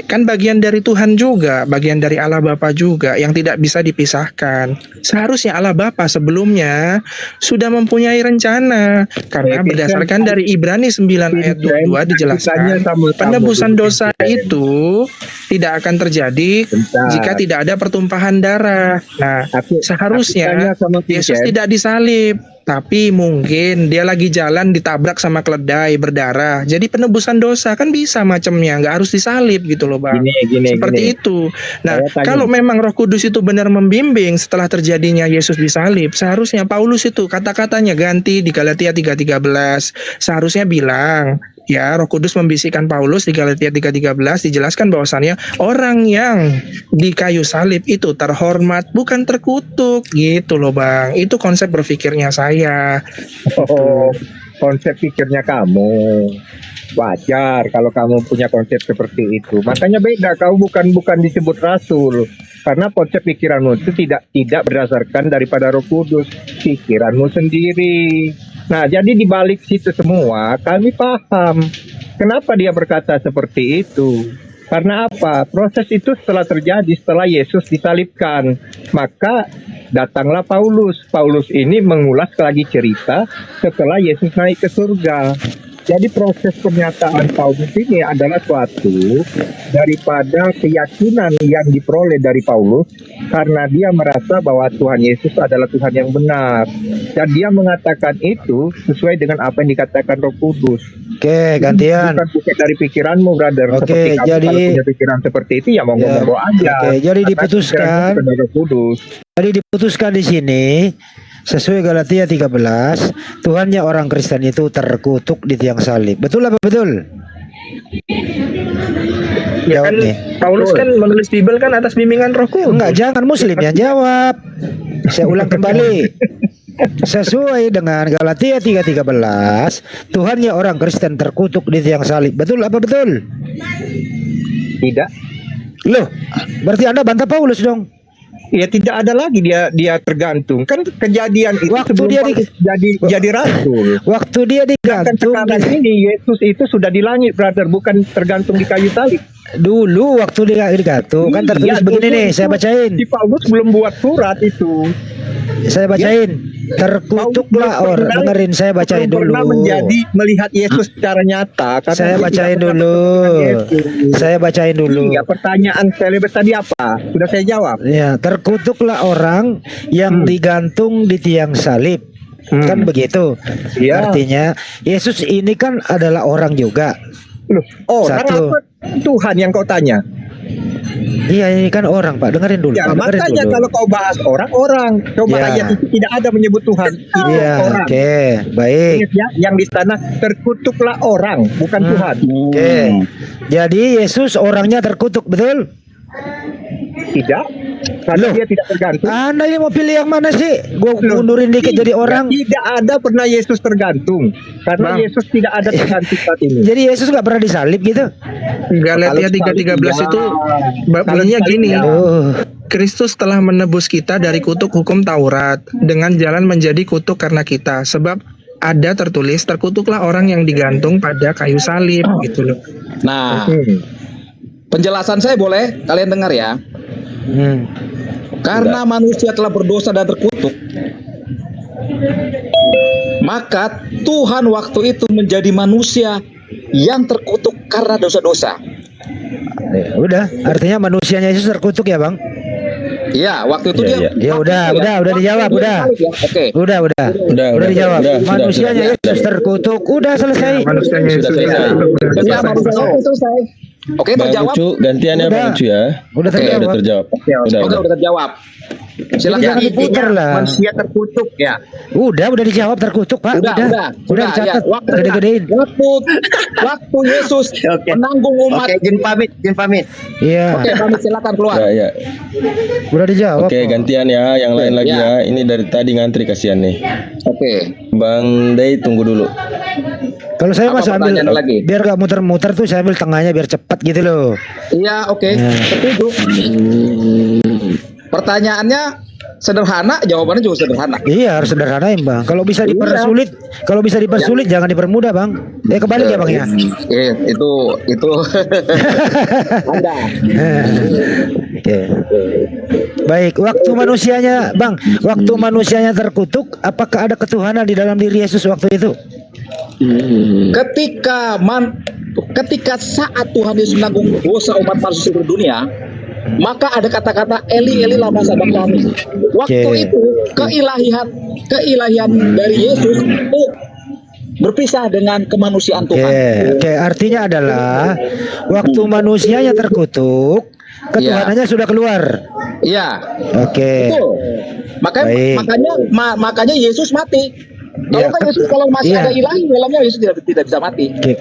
Kan bagian dari Tuhan juga, bagian dari Allah Bapa juga yang tidak bisa dipisahkan. Seharusnya Allah Bapa sebelumnya sudah mempunyai rencana karena berdasarkan dari Ibrani 9 ayat 22 dijelaskan penebusan dosa itu tidak akan terjadi jika tidak ada pertumpahan darah. Nah, seharusnya Yesus tidak disalib, tapi mungkin dia lagi jalan ditabrak sama keledai berdarah. Jadi penebusan dosa kan bisa macamnya, nggak harus disalib gitu loh Bang. Seperti itu. Nah, kalau memang Roh Kudus itu benar membimbing setelah terjadinya Yesus disalib, seharusnya Paulus itu kata-katanya ganti di Galatia 3:13. Seharusnya bilang, ya Roh Kudus membisikkan Paulus di Galatia 3:13 dijelaskan bahwasannya orang yang di kayu salib itu terhormat bukan terkutuk gitu loh Bang. Itu konsep berpikirnya saya. Oh, konsep pikirnya kamu. Wajar kalau kamu punya konsep seperti itu. Makanya beda, kau bukan disebut rasul. Karena konsep pikiranmu itu tidak berdasarkan daripada Roh Kudus, pikiranmu sendiri. Nah, jadi di balik situ semua kami paham kenapa dia berkata seperti itu. Karena apa? Proses itu setelah terjadi, setelah Yesus disalibkan, maka datanglah Paulus. Paulus ini mengulas lagi cerita setelah Yesus naik ke surga. Jadi proses pernyataan Paulus ini adalah suatu daripada keyakinan yang diperoleh dari Paulus karena dia merasa bahwa Tuhan Yesus adalah Tuhan yang benar. Dan dia mengatakan itu sesuai dengan apa yang dikatakan Roh Kudus. Oke, gantian. Bukan dari pikiranmu, brother. Oke, Seperti kamu jadi- kalau punya pikiran seperti itu ya monggo-monggo aja. Oke, jadi Karena diputuskan. pikiranmu bukan dari Roh Kudus. Jadi diputuskan di sini Sesuai Galatia 13, Tuhannya orang Kristen itu terkutuk di tiang salib. Betul apa betul? Ya Jawab kan nih. Paulus kan menulis Bible kan atas bimbingan Roh Kudus. Enggak, jangan Muslim yang jawab. Saya ulang kembali. Sesuai dengan Galatia 3:13, Tuhannya orang Kristen terkutuk di tiang salib. Betul apa betul? Tidak. Loh, berarti Anda bantah Paulus dong. Ya tidak ada lagi dia tergantung. Kan kejadian itu Waktu sebelum dia Paulus jadi rasul. Waktu dia Kan digantung sekarang ini Yesus itu sudah di langit, brother, bukan tergantung di kayu salib. dulu waktu dia digantung kan tertulis Iya, begini dulu nih, itu saya bacain. Si Paulus belum buat surat itu. Saya bacain. Terkutuklah Paulus orang. pernah- Dengerin saya bacain belum dulu. pernah melihat Yesus secara nyata. Karena Saya dia bacain tidak pernah dulu. bertemu dengan Yesus. Saya bacain dulu. Iya, pertanyaan selebet tadi apa? Sudah saya jawab. Ya, terkutuklah orang yang digantung di tiang salib. Kan begitu. Iya. Artinya Yesus ini kan adalah orang juga. Loh, orang Satu. apa Tuhan yang kau tanya? Iya, ini kan orang, Pak. Dengerin dulu. Ya, Pak. Dengerin makanya dulu. kalau kau bahas orang, coba Ya. ayat itu tidak ada menyebut Tuhan. Itu Iya, orang. oke. Baik. Ingat ya, yang di sana terkutuklah orang, bukan Tuhan. Oke. Jadi Yesus orangnya terkutuk, betul? Tidak, karena Loh. dia tidak tergantung. Anda ini mau pilih yang mana sih? Gue Loh, mundurin dikit jadi orang. Tidak ada pernah Yesus tergantung, karena Bang. Yesus tidak ada tergantung saat ini. Jadi Yesus nggak pernah disalib gitu? Galatia 3:13 itu bunyinya gini. Oh, Kristus telah menebus kita dari kutuk hukum Taurat dengan jalan menjadi kutuk karena kita. Sebab ada tertulis terkutuklah orang yang digantung pada kayu salib gitu loh. Nah, Hmm. penjelasan saya boleh kalian dengar ya. Karena manusia telah berdosa dan terkutuk, maka Tuhan waktu itu menjadi manusia yang terkutuk karena dosa-dosa. ya udah. Artinya manusianya Yesus terkutuk ya, Bang? Iya, waktu itu dia. Ya udah dijawab, udah. Oke. Udah dijawab. Manusianya Yesus terkutuk. Udah selesai. Manusianya Yesus Ya, manusia itu selesai. Oke, Bang terjawab. Ucu, gantiannya Udah. Bang Ucu ya. Udah Oke, terjawab. udah terjawab. Oke, udah terjawab. Silakan. Jangan diputar lah. Manusia terkutuk ya. Udah dijawab terkutuk, Pak. Udah dicatat. Ya. Gede-gedein. Waktu Yesus Oke. menanggung umat. Oke, izin pamit. Iya. Oke, kami silakan keluar. Ya, ya. Udah dijawab. Oke, gantian ya. Yang lain lagi Ya. ya. Ini dari tadi ngantri kasihan nih. Oke. Bang Day tunggu dulu. Kalau saya Apa mas ambil pertanyaan lagi? biar gak muter-muter tuh, saya ambil tengahnya biar cepat gitu loh. Iya, oke. Ya. Setuju. Pertanyaannya sederhana, jawabannya juga sederhana. Iya, harus sederhanain, Bang. Kalau bisa dipersulit, jangan dipermudah, Bang. Kebalik ya, Bang ya. Itu Anda. Oke. Baik, waktu manusianya terkutuk, apakah ada ketuhanan di dalam diri Yesus waktu itu? Ketika saat Tuhan Yesus menanggung dosa umat manusia seluruh dunia, maka ada kata-kata Eli Eli lama sabachthani. Waktu Oke. itu keilahian dari Yesus itu berpisah dengan kemanusiaan Tuhan. Oke, artinya adalah waktu manusianya terkutuk, ketuhanannya sudah keluar. Iya. Oke. Betul. Baik. Makanya Yesus mati. Kalau Iya, kan Yesus kalau masih iya. ada ilahi dalamnya, Yesus tidak bisa mati. Oke,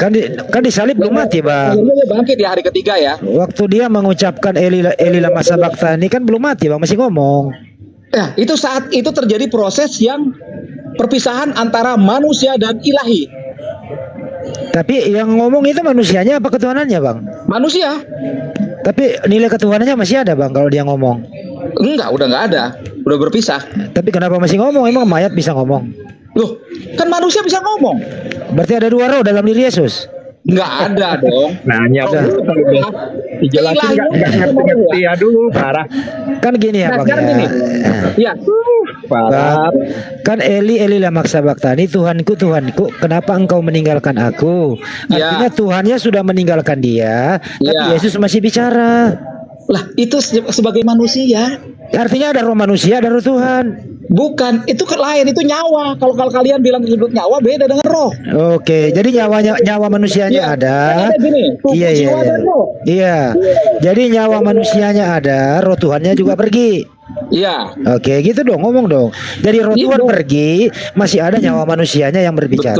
kan disalib belum mati, Bang. Akhirnya dia bangkit di hari ketiga ya. Waktu dia mengucapkan Eli lama sabachthani kan belum mati, Bang, masih ngomong. Ya, itu saat itu terjadi proses yang perpisahan antara manusia dan ilahi. Tapi yang ngomong itu manusianya apa ketuhanannya, Bang? Manusia Tapi nilai ketuhanannya masih ada, Bang, kalau dia ngomong. udah nggak ada, udah berpisah. Tapi kenapa masih ngomong? Emang mayat bisa ngomong? Loh, kan manusia bisa ngomong? Berarti ada dua roh dalam diri Yesus. Nggak ada dong. Nanya Udah. dijelasin nggak ngerti-ngerti. Aduh, parah. Kan gini ya, Nah, Bang sekarang ya. gini. Ya, Parah. Bang, kan Eli lama sabachthani, Tuhanku Tuhanku, kenapa engkau meninggalkan aku? Ya. Artinya Tuhannya sudah meninggalkan dia, tapi Ya. Yesus masih bicara. lah itu sebagai manusia. Artinya ada roh manusia, ada roh Tuhan. Bukan, itu lain, itu nyawa. Kalau kalian bilang disebut nyawa, beda dengan roh. Oke, jadi nyawa manusianya Iya. ada. Kan ada gini, tubuh, Iya, jiwa, dan roh. Iya. Jadi nyawa manusianya ada, roh Tuhannya juga pergi. Iya, Oke, gitu dong, ngomong dong. Jadi roh Tuhan Gitu. pergi, masih ada nyawa manusianya yang berbicara.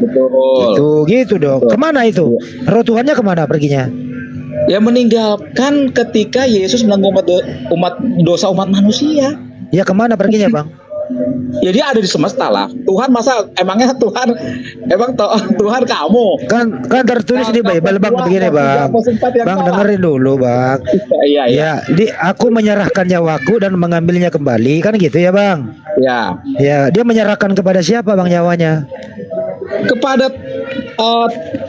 betul. Gitu dong. Betul. Kemana itu? Roh Tuhannya kemana perginya? Ya meninggalkan ketika Yesus menanggung dosa umat manusia. Ya kemana perginya bang? Ya dia ada di semesta lah. Tuhan masa emangnya Tuhan Tuhan kamu? Kan tertulis di Bible bang begini bang. Bang dengerin dulu bang. Iya iya. Ya, aku menyerahkan nyawaku dan mengambilnya kembali kan gitu ya bang. Ya. Ya, dia menyerahkan kepada siapa bang nyawanya? Kepada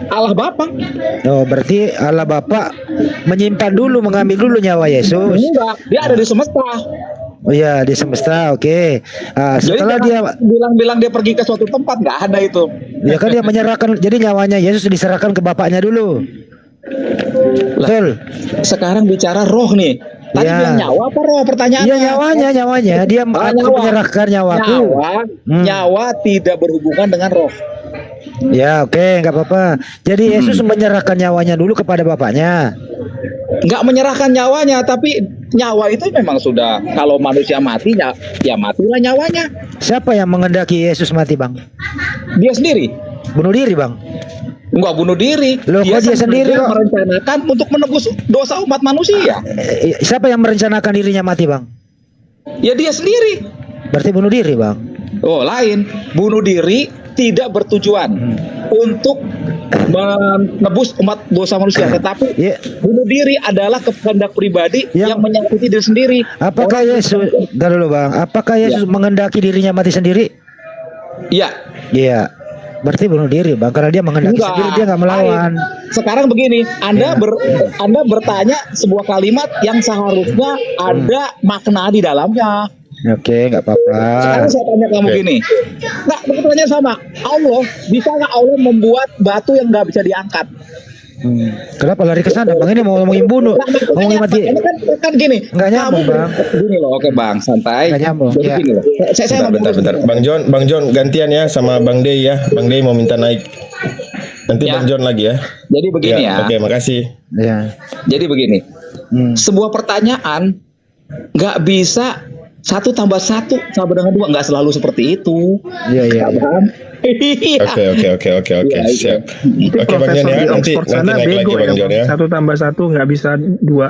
Allah Bapa. Oh, berarti Allah Bapa menyimpan dulu, mengambil dulu nyawa Yesus. Enggak, dia ada di semesta. Oh iya, di semesta, oke. Jadi Setelah jangan dia, bilang-bilang dia pergi ke suatu tempat, nggak ada itu. ya kan dia menyerahkan, jadi nyawanya Yesus diserahkan ke Bapaknya dulu. Betul. Sekarang bicara roh nih. Tadi Ya. bilang nyawa apa roh pertanyaannya? Iya nyawanya. Dia aku nyawa. menyerahkan nyawaku. Nyawa tidak berhubungan dengan roh. Ya oke, nggak apa-apa. Jadi Yesus menyerahkan nyawanya dulu kepada Bapaknya. Nggak menyerahkan nyawanya, tapi nyawa itu memang sudah kalau manusia mati ya matilah nyawanya. Siapa yang mengendaki Yesus mati bang? Dia sendiri. Bunuh diri bang? Nggak bunuh diri. Loh, kok dia sendiri kok? merencanakan untuk menebus dosa umat manusia. Siapa yang merencanakan dirinya mati bang? Ya dia sendiri. Berarti bunuh diri bang? Oh lain, bunuh diri tidak bertujuan untuk menebus umat dosa manusia, tetapi Ya. bunuh diri adalah kehendak pribadi yang menyakiti diri sendiri. Apakah Yesus? Bentar dulu bang. Apakah Yesus mengendaki dirinya mati sendiri? Iya. Iya. Berarti bunuh diri bang, karena dia mengendaki Enggak. sendiri, dia nggak melawan. Sekarang begini, Anda Ya. Anda bertanya sebuah kalimat yang seharusnya ada makna di dalamnya. Oke, nggak apa-apa. Sekarang saya tanya kamu gini, nggak pertanyaan sama Allah, bisa nggak Allah membuat batu yang nggak bisa diangkat? Kenapa lari ke sana bang? Ini mau ngomongin bunuh, ngomongin mati. Ini kan gini, Nggak nyambung, kamu- Bang. Gini loh, oke bang, santai. Nggak nyambung, Jadi ya. gini loh, saya Bentar. Bang John gantian ya sama Bang Dey ya. Bang Dey mau minta naik. Nanti Ya. Bang John lagi ya. Jadi begini ya. Oke, makasih. Ya. Jadi begini, sebuah pertanyaan nggak bisa 1 tambah 1 sama dengan 2, nggak selalu seperti itu. Iya. Iya. Oke. Iya, Siap. Itu Oke Bang John profesor ya. di Nanti Oxford sana naik lagi bego Bang ya John bang. ya. 1 tambah 1 nggak bisa 2.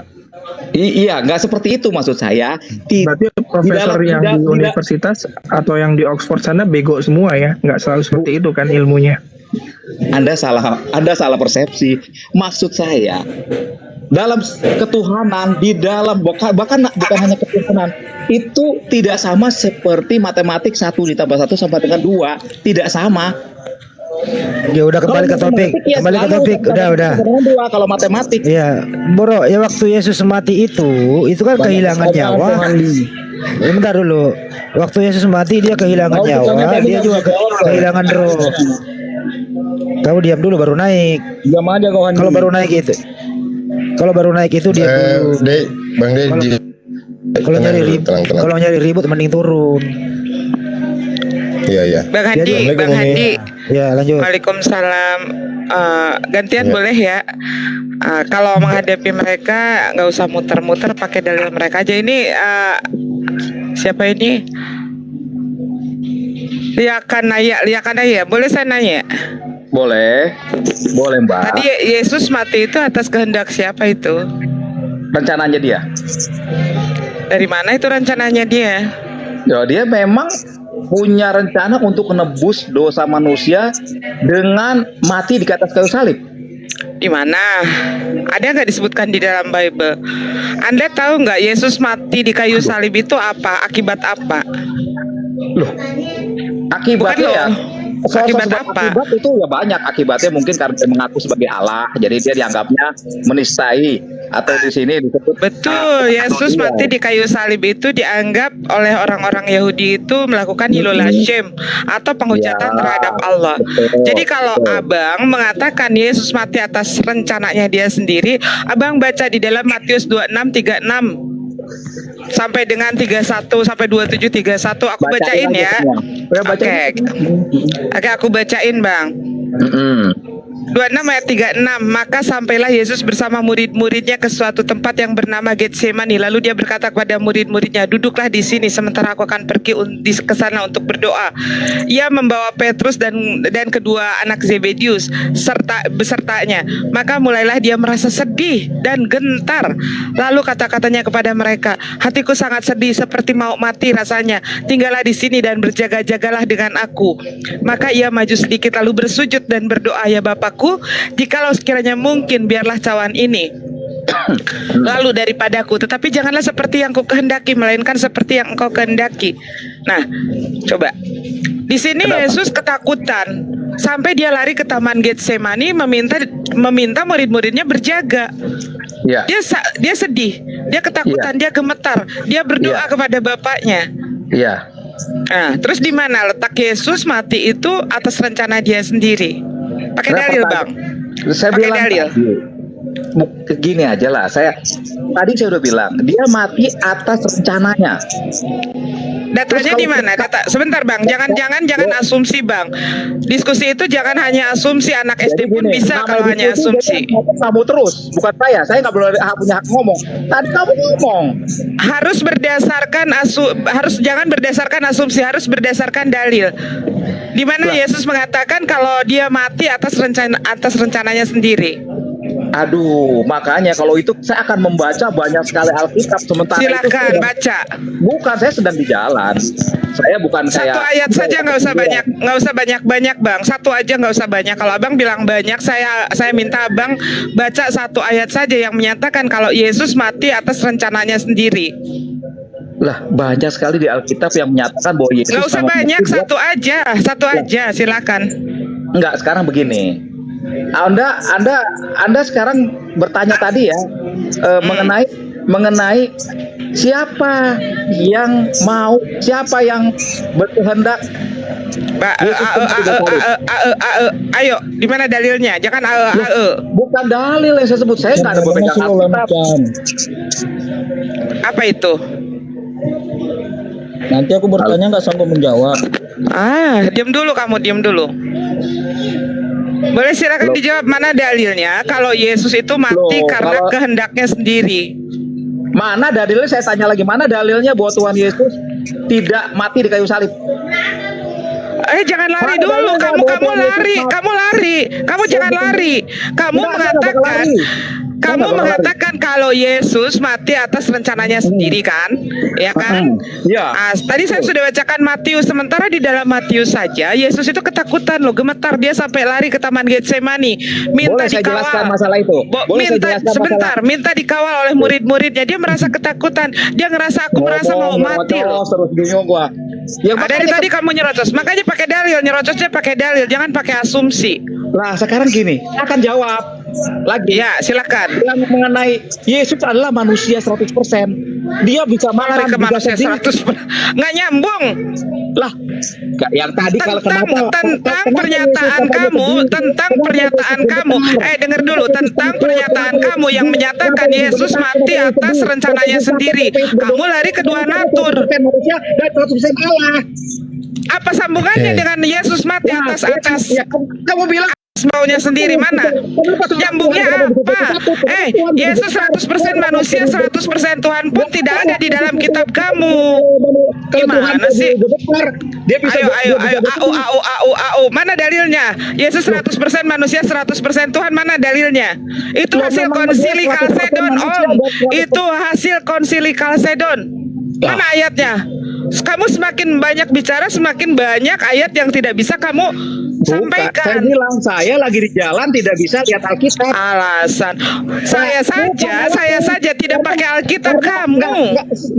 Iya, nggak seperti itu maksud saya. Berarti profesor yang di universitas atau yang di Oxford sana bego semua ya, nggak selalu seperti itu kan ilmunya. Anda salah persepsi. Maksud saya dalam ketuhanan, di dalam bahkan bukan hanya ketuhanan, itu tidak sama seperti matematik 1 ditambah 1 sama dengan 2, tidak sama. Ya udah kembali ke topik. Ya, Kembali ke selalu topik. Udah. sama dengan 2 kalau matematik. Iya, Bro, ya waktu Yesus mati itu kan kehilangan nyawa. Bentar dulu. Waktu Yesus mati dia kehilangan nyawa, dia juga kehilangan roh. Kau diam dulu baru naik. Diam aja kawan. Kalau baru naik itu. Kalau baru naik itu dia dulu. Dey, Bang Dey Kalau nyari ribut, tenang. kalau nyari ribut mending turun. Iya. Bang Hadi, Assalamualaikum, Bang Umi. Hadi. Ya, lanjut. Waalaikumsalam. Gantian Ya. boleh ya? Kalau menghadapi mereka nggak usah muter-muter, pakai dalil mereka aja. Ini siapa ini? Liakanaya. Boleh saya nanya? Boleh Mbak. Tadi Yesus mati itu atas kehendak siapa itu? Rencananya dia. Dari mana itu rencananya dia? Ya dia memang punya rencana untuk menebus dosa manusia dengan mati di atas kayu salib. Di mana? Ada nggak disebutkan di dalam Bible? Anda tahu nggak Yesus mati di kayu salib itu apa? Akibat apa? Loh, akibatnya Bukan ya. loh. Akibat apa? Akibat itu ya banyak akibatnya, mungkin karena dia mengaku sebagai Allah, jadi dia dianggapnya menistai, atau di sini disebut Betul, Yesus Iya. mati di kayu salib itu dianggap oleh orang-orang Yahudi itu melakukan hilul hashem atau penghujatan Ya, terhadap Allah. betul, Jadi kalau betul. Abang mengatakan Yesus mati atas rencananya dia sendiri, Abang baca di dalam Matius 26:36 sampai dengan 31 sampai 27:31 aku bacain aja ya. semua. Ya, bacain. Oke, aku bacain Bang. 26 ayat 36. Maka sampailah Yesus bersama murid-muridnya ke suatu tempat yang bernama Getsemani. Lalu dia berkata kepada murid-muridnya, duduklah di sini sementara aku akan pergi ke sana untuk berdoa. Ia membawa Petrus dan kedua anak Zebedius besertanya. Maka mulailah dia merasa sedih dan gentar. Lalu kata-katanya kepada mereka, hatiku sangat sedih seperti mau mati rasanya. Tinggallah di sini dan berjaga-jagalah dengan aku. Maka ia maju sedikit lalu bersujud dan berdoa, ya Bapakku, jikalau sekiranya mungkin biarlah cawan ini lalu daripadaku, tetapi janganlah seperti yang kau kehendaki, melainkan seperti yang engkau kehendaki. Nah, coba di sini Yesus ketakutan sampai dia lari ke taman Getsemani meminta murid-muridnya berjaga. Ya. Dia sedih, dia ketakutan, dia gemetar, dia berdoa kepada Bapaknya. Iya. Nah, terus di mana letak Yesus mati itu atas rencana dia sendiri? Pakai dalil, Bang. Saya Pakai bilang dalil. gini aja lah. Tadi saya udah bilang dia mati atas rencananya. Datanya di mana? Sebentar, Bang. Jangan asumsi, Bang. Diskusi itu jangan hanya asumsi. Anak SD pun bisa kalau hanya asumsi. Kamu terus, bukan saya. Saya nggak boleh punya hak ngomong. Tadi kamu ngomong. Harus jangan berdasarkan asumsi, harus berdasarkan dalil. Di mana Yesus mengatakan kalau dia mati atas rencananya sendiri. Aduh, makanya kalau itu saya akan membaca banyak sekali Alkitab sementara Silakan itu baca. Bukan, saya sedang di jalan. Saya bukan Satu ayat saja, nggak usah banyak, Bang. Satu aja nggak usah banyak. Kalau Abang bilang banyak, saya minta Abang baca satu ayat saja yang menyatakan kalau Yesus mati atas rencananya sendiri. Lah, banyak sekali di Alkitab yang menyatakan bahwa Yesus Nggak usah banyak, satu aja, silakan. Enggak, sekarang begini. Anda sekarang bertanya tadi ya mengenai siapa yang berkehendak. Ayo, di mana dalilnya? Jangan Bukan dalil yang saya sebut. Saya nggak ada pemegang Alkitab. Apa itu? Nanti aku bertanya nggak sanggup menjawab. Diam dulu. Boleh silakan dijawab mana dalilnya kalau Yesus itu mati karena kehendaknya sendiri. Mana dalilnya? Saya tanya lagi, mana dalilnya bahwa Tuhan Yesus tidak mati di kayu salib? Jangan lari dulu, kamu jangan lari. Kamu mengatakan kalau Yesus mati atas rencananya sendiri kan? Ya kan? Ya. Tadi saya sudah bacakan Matius, sementara di dalam Matius saja Yesus itu ketakutan loh, gemetar, dia sampai lari ke taman Getsemani, minta Boleh saya dikawal. jelaskan masalah itu? Minta dikawal oleh murid-muridnya. Dia merasa ketakutan, dia ngerasa aku mau mati loh. Terus bingung gua. Ya, Dari tadi kamu nyerocos, makanya pakai dalil, nyerocosnya pakai dalil, jangan pakai asumsi. Nah, sekarang gini, saya akan jawab lagi. Ya, silakan. Yang mengenai Yesus adalah manusia 100%. Dia bisa Lari makan, ke manusia 100%. Nggak nyambung. Lah, yang tadi kalau tentang pernyataan kamu, dengar dulu, tentang pernyataan kamu yang menyatakan Yesus mati atas rencananya sendiri. Kamu lari ke dua natur. manusia dan 100% Allah. Apa sambungannya dengan Yesus mati atas Kamu bilang maunya sendiri? Mana nyambungnya apa? Yesus 100% manusia, 100% Tuhan pun tidak ada di dalam kitab kamu. Gimana sih? Ayo, mana dalilnya? Yesus 100% manusia, 100% Tuhan, mana dalilnya? Itu hasil konsili Kalsedon, Om. Itu hasil konsili Kalsedon. Mana ayatnya? Kamu semakin banyak bicara, semakin banyak ayat yang tidak bisa kamu sampaikan. Saya bilang saya lagi di jalan tidak bisa lihat Alkitab. Alasan saya saja tidak pakai Alkitab kamu.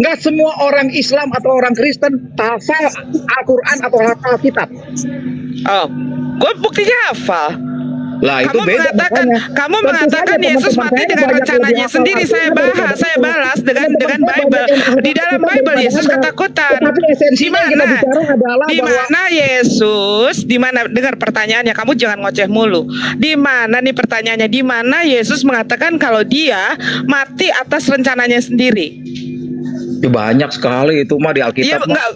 Enggak semua orang Islam atau orang Kristen hafal Al-Quran atau hafal Alkitab. Gue buktinya hafal. Lah, itu kamu mengatakan Yesus mati dengan rencananya sendiri. Saya balas dengan Bible. Di dalam Bible Yesus ketakutan. Di mana Yesus? Di mana? Dengar pertanyaannya. Kamu jangan ngoceh mulu. Di mana nih pertanyaannya? Di mana Yesus mengatakan kalau dia mati atas rencananya sendiri? Ya, banyak sekali itu mah di Iya Alkitab. mah. enggak,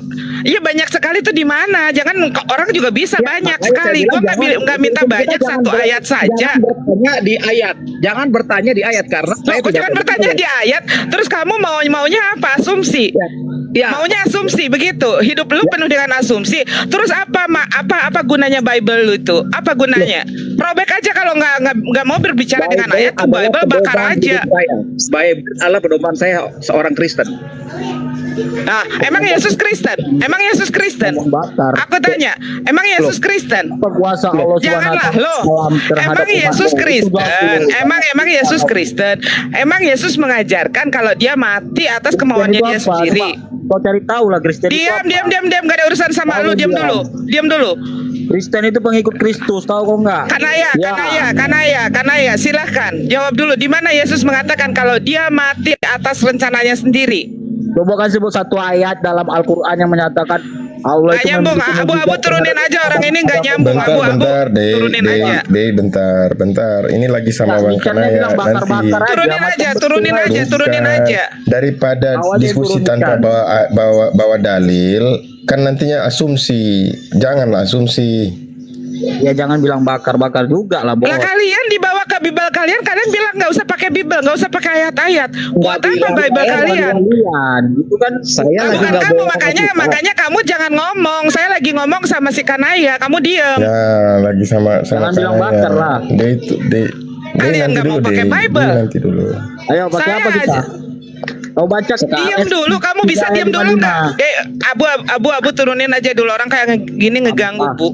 iya banyak sekali itu di mana? Jangan orang juga bisa banyak Makanya saya sekali. bilang Gua nggak minta kita banyak, jangan satu ayat saja. Jangan bertanya di ayat. Jangan bertanya di ayat karena Loh, saya kok tidak jangan bertanya di ayat, terus kamu maunya apa? Asumsi. Ya. Maunya asumsi begitu. Hidup lu penuh dengan asumsi. Terus apa gunanya Bible lu itu? Apa gunanya? Robek aja kalau nggak mau berbicara dengan ayat tuh adalah Bible bakar pedoman aja. hidup saya. Bible adalah pedoman saya seorang Kristen. Nah, emang Yesus Kristen? Emang Yesus Kristen? Bakar. Aku tanya, emang Yesus Kristen? Kuasa Allah Janganlah SWT lo. terhadap Emang Yesus umatnya. Kristen. Emang Yesus Kristen. Emang Yesus mengajarkan kalau dia mati atas kemauannya dia sendiri. Kau cari tahu lah Kristen itu Diam, apa? diam. Gak ada urusan sama lu. Diam dulu. Kristen itu pengikut Kristus, tahu kok enggak? Kanaya. Silahkan jawab dulu. Di mana Yesus mengatakan kalau dia mati atas rencananya sendiri? Coba kan sebut satu ayat dalam Al-Quran yang menyatakan Allah Nggak itu nyambung. memiliki Abu-abu mujizat turunin aja orang ini nggak nyambung. Bentar, Abu-abu bentar, Dey, turunin aja. bentar. Ini lagi sama Nah, Bang Micannya Kanaya bilang nanti. bakar-bakar Turunin aja. Daripada Awalnya diskusi turunkan. tanpa bawa dalil, kan nantinya asumsi. Janganlah asumsi. Ya jangan bilang bakar-bakar juga lah, Bos. Lah kalian dibawa ke Bible kalian bilang nggak usah pakai Bible, nggak usah pakai ayat-ayat. Buat apa Bible kalian? Itu kan saya Nah, lagi bukan nggak kamu, bawa makanya kamu jangan ngomong. Saya lagi ngomong sama si Kanaya, kamu diem. Ya, lagi sama Jangan bilang Kanaya. bakar lah. Dey, Kalian nanti nggak mau dulu, pakai Dey. Bible. Dey, nanti dulu. Ayo pakai Saya apa kita? aja. Kau baca Diam dulu, kamu bisa diam dulu nggak? Abu turunin aja dulu, orang kayak gini ngeganggu Bu.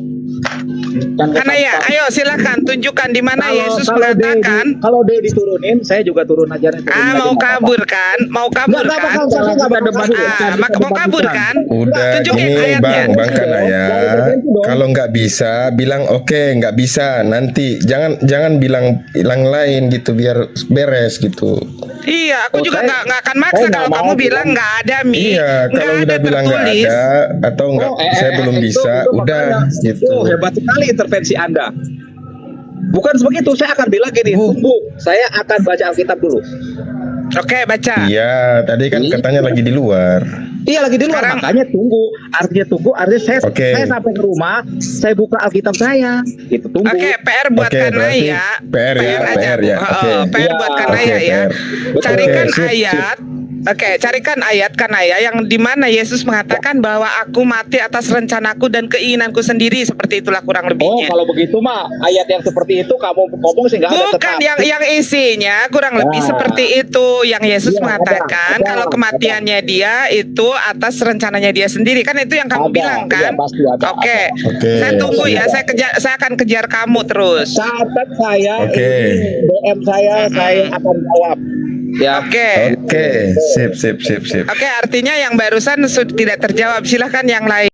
Kanaya, ayo silakan tunjukkan di mana Yesus mengatakan. Kalau dia diturunin, saya juga turun aja. Mau kabur kan? Mau kabur kan? Mau kabur kan? Udah Tunjukin gini ayatnya. Bang Kanaya, kalau nggak bisa bilang oke nggak bisa, nanti jangan bilang lain gitu biar beres gitu. Iya, aku juga nggak akan maksa kalau kamu bilang nggak ada Iya, kalau udah bilang nggak ada atau nggak saya belum bisa, udah gitu. Hebat sekali intervensi Anda. Bukan begitu, saya akan bilang gini, tunggu, saya akan baca Alkitab dulu. Oke, baca. Iya, tadi kan katanya lagi di luar. Iya lagi di luar, Sekarang- makanya tunggu. Artinya saya Oke. saya sampai ke rumah, saya buka Alkitab saya. Gitu, tunggu. Oke, PR buat Oke, Kanaya. berarti PR ya, aja, PR Bu. ya. Oke. PR Iya, buat Kanaya oke, ya. PR. Carikan Oke, sip, ayat. Oke, carikan ayat Kanaya yang di mana Yesus mengatakan bahwa aku mati atas rencanaku dan keinginanku sendiri, seperti itulah kurang Oh, lebihnya. kalau begitu mah ayat yang seperti itu kamu ngomong sih nggak ada. Bukan tetap. yang isinya kurang lebih Nah. seperti itu yang Yesus Iya, mengatakan ada. kalau kematiannya dia itu atas rencananya dia sendiri, kan itu yang kamu Ada, bilang kan? iya, pasti ada, Oke. Oke. Saya tunggu ya, saya akan kejar kamu terus. Catat saya, Oke. ini DM saya akan jawab. Ya. Oke. Oke, sip. Oke, artinya yang barusan sudah tidak terjawab. Silahkan yang lain.